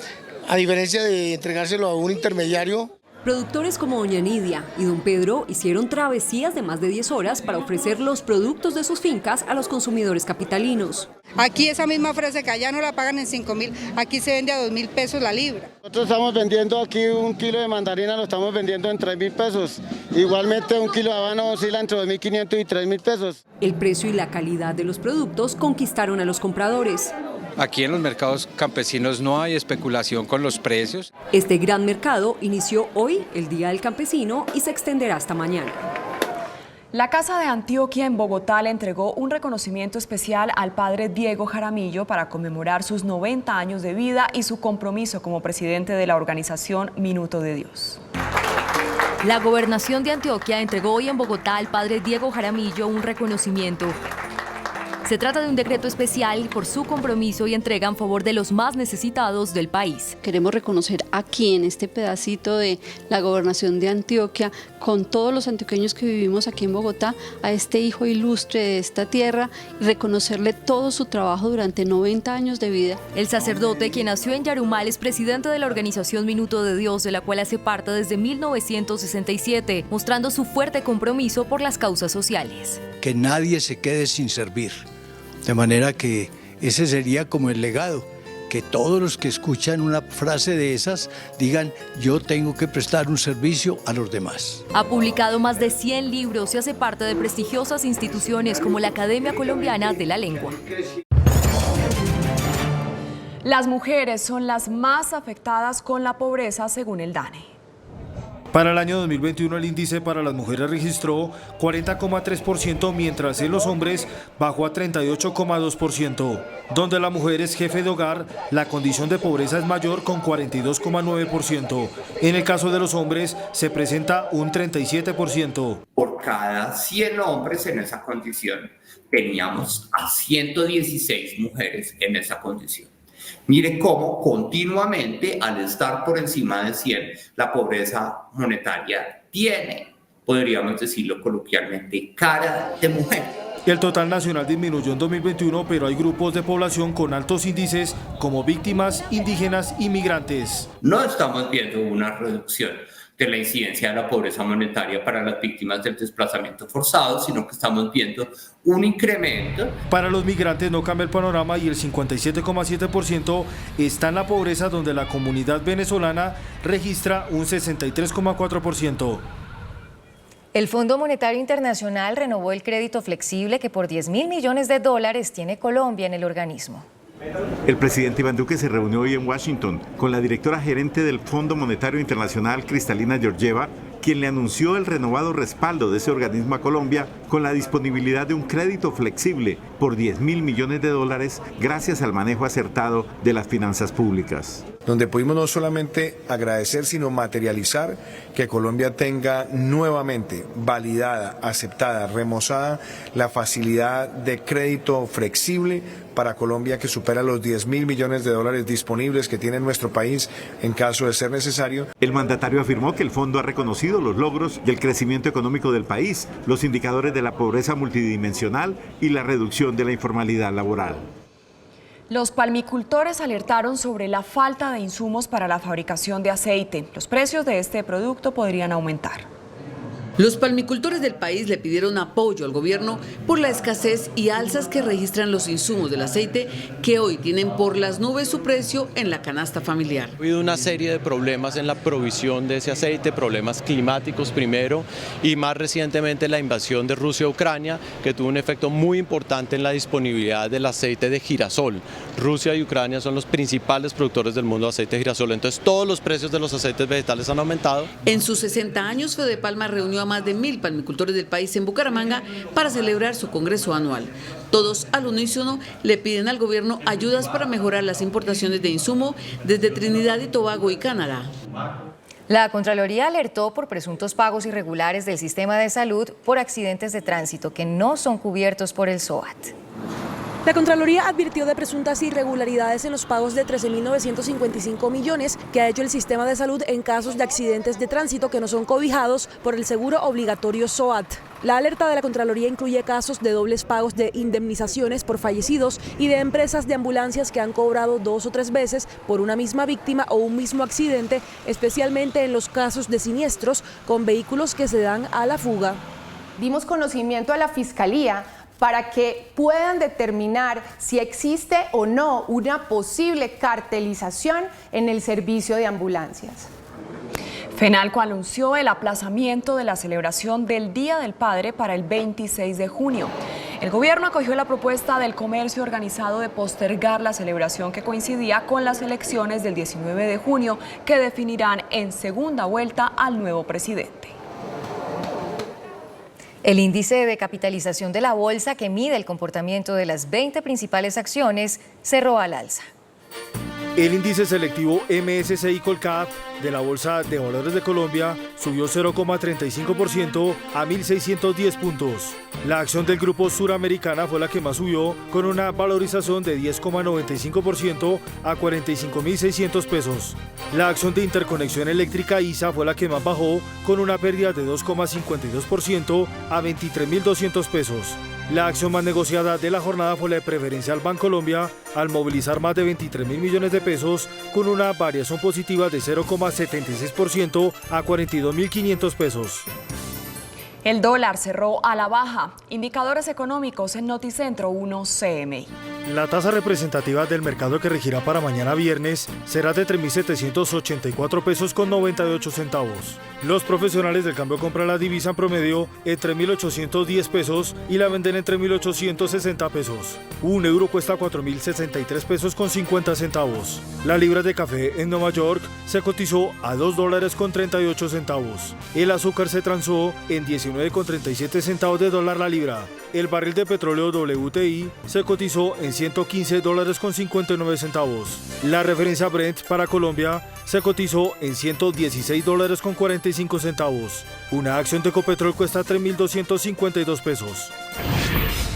A diferencia de entregárselo a un intermediario. Productores como doña Nidia y don Pedro hicieron travesías de más de 10 horas para ofrecer los productos de sus fincas a los consumidores capitalinos. Aquí esa misma fresa que allá no la pagan en 5.000, aquí se vende a 2.000 pesos la libra. Nosotros estamos vendiendo aquí 1 kilo de mandarina, lo estamos vendiendo en 3.000 pesos. Igualmente 1 kilo de habano oscila entre 2.500 y 3.000 pesos. El precio y la calidad de los productos conquistaron a los compradores. Aquí en los mercados campesinos no hay especulación con los precios. Este gran mercado inició hoy, el Día del Campesino, y se extenderá hasta mañana. La Casa de Antioquia en Bogotá le entregó un reconocimiento especial al padre Diego Jaramillo para conmemorar sus 90 años de vida y su compromiso como presidente de la organización Minuto de Dios. La Gobernación de Antioquia entregó hoy en Bogotá al padre Diego Jaramillo un reconocimiento. Se trata de un decreto especial por su compromiso y entrega en favor de los más necesitados del país. Queremos reconocer aquí, en este pedacito de la Gobernación de Antioquia, con todos los antioqueños que vivimos aquí en Bogotá, a este hijo ilustre de esta tierra, y reconocerle todo su trabajo durante 90 años de vida. El sacerdote, quien nació en Yarumal, es presidente de la organización Minuto de Dios, de la cual hace parte desde 1967, mostrando su fuerte compromiso por las causas sociales. Que nadie se quede sin servir. De manera que ese sería como el legado, que todos los que escuchan una frase de esas digan: yo tengo que prestar un servicio a los demás. Ha publicado más de 100 libros y hace parte de prestigiosas instituciones como la Academia Colombiana de la Lengua. Las mujeres son las más afectadas con la pobreza según el DANE. Para el año 2021 el índice para las mujeres registró 40,3%, mientras en los hombres bajó a 38,2%. Donde la mujer es jefe de hogar, la condición de pobreza es mayor con 42,9%. En el caso de los hombres se presenta un 37%. Por cada 100 hombres en esa condición, teníamos a 116 mujeres en esa condición. Mire cómo continuamente, al estar por encima de 100, la pobreza monetaria tiene, podríamos decirlo coloquialmente, cara de mujer. El total nacional disminuyó en 2021, pero hay grupos de población con altos índices como víctimas, indígenas y migrantes. No estamos viendo una reducción de la incidencia de la pobreza monetaria para las víctimas del desplazamiento forzado, sino que estamos viendo un incremento. Para los migrantes no cambia el panorama y el 57,7% está en la pobreza, donde la comunidad venezolana registra un 63,4%. El Fondo Monetario Internacional renovó el crédito flexible que por $10.000 millones tiene Colombia en el organismo. El presidente Iván Duque se reunió hoy en Washington con la directora gerente del Fondo Monetario Internacional, Kristalina Georgieva, quien le anunció el renovado respaldo de ese organismo a Colombia con la disponibilidad de un crédito flexible por $10.000 millones gracias al manejo acertado de las finanzas públicas. Donde pudimos no solamente agradecer, sino materializar que Colombia tenga nuevamente validada, aceptada, remozada la facilidad de crédito flexible para Colombia, que supera los $10.000 millones disponibles que tiene nuestro país en caso de ser necesario. El mandatario afirmó que el fondo ha reconocido los logros y el crecimiento económico del país, los indicadores de la pobreza multidimensional y la reducción de la informalidad laboral. Los palmicultores alertaron sobre la falta de insumos para la fabricación de aceite. Los precios de este producto podrían aumentar. Los palmicultores del país le pidieron apoyo al gobierno por la escasez y alzas que registran los insumos del aceite, que hoy tienen por las nubes su precio en la canasta familiar. Ha habido una serie de problemas en la provisión de ese aceite, problemas climáticos primero y más recientemente la invasión de Rusia a Ucrania, que tuvo un efecto muy importante en la disponibilidad del aceite de girasol. Rusia y Ucrania son los principales productores del mundo de aceite de girasol, entonces todos los precios de los aceites vegetales han aumentado. En sus 60 años, Fedepalma reunió a más de 1.000 palmicultores del país en Bucaramanga para celebrar su congreso anual. Todos al unísono le piden al gobierno ayudas para mejorar las importaciones de insumo desde Trinidad y Tobago y Canadá. La Contraloría alertó por presuntos pagos irregulares del sistema de salud por accidentes de tránsito que no son cubiertos por el SOAT. La Contraloría advirtió de presuntas irregularidades en los pagos de 13.955 millones que ha hecho el sistema de salud en casos de accidentes de tránsito que no son cobijados por el seguro obligatorio SOAT. La alerta de la Contraloría incluye casos de dobles pagos de indemnizaciones por fallecidos y de empresas de ambulancias que han cobrado 2 o 3 veces por una misma víctima o un mismo accidente, especialmente en los casos de siniestros con vehículos que se dan a la fuga. Dimos conocimiento a la Fiscalía para que puedan determinar si existe o no una posible cartelización en el servicio de ambulancias. FENALCO anunció el aplazamiento de la celebración del Día del Padre para el 26 de junio. El gobierno acogió la propuesta del comercio organizado de postergar la celebración que coincidía con las elecciones del 19 de junio que definirán en segunda vuelta al nuevo presidente. El índice de capitalización de la bolsa, que mide el comportamiento de las 20 principales acciones, cerró al alza. El índice selectivo MSCI Colcap de la Bolsa de Valores de Colombia subió 0,35% a 1.610 puntos. La acción del Grupo Suramericana fue la que más subió, con una valorización de 10,95% a 45.600 pesos. La acción de Interconexión Eléctrica ISA fue la que más bajó, con una pérdida de 2,52% a 23.200 pesos. La acción más negociada de la jornada fue la de Preferencial Bancolombia, al movilizar más de 23.000 millones de pesos, con una variación positiva de 0,76% a 42.500 pesos. El dólar cerró a la baja. Indicadores económicos en Noticentro 1 CMI. La tasa representativa del mercado que regirá para mañana viernes será de 3.784 pesos con 98 centavos. Los profesionales del cambio compran la divisa en promedio entre 1.810 pesos y la venden entre 1.860 pesos. Un euro cuesta 4.063 pesos con 50 centavos. La libra de café en Nueva York se cotizó a $2 con 38 centavos. El azúcar se transó en 19,37 centavos de dólar la libra. El barril de petróleo WTI se cotizó en $115 con 59 centavos. La referencia Brent para Colombia se cotizó en $116 con 45 centavos. Una acción de Ecopetrol cuesta 3.252 pesos.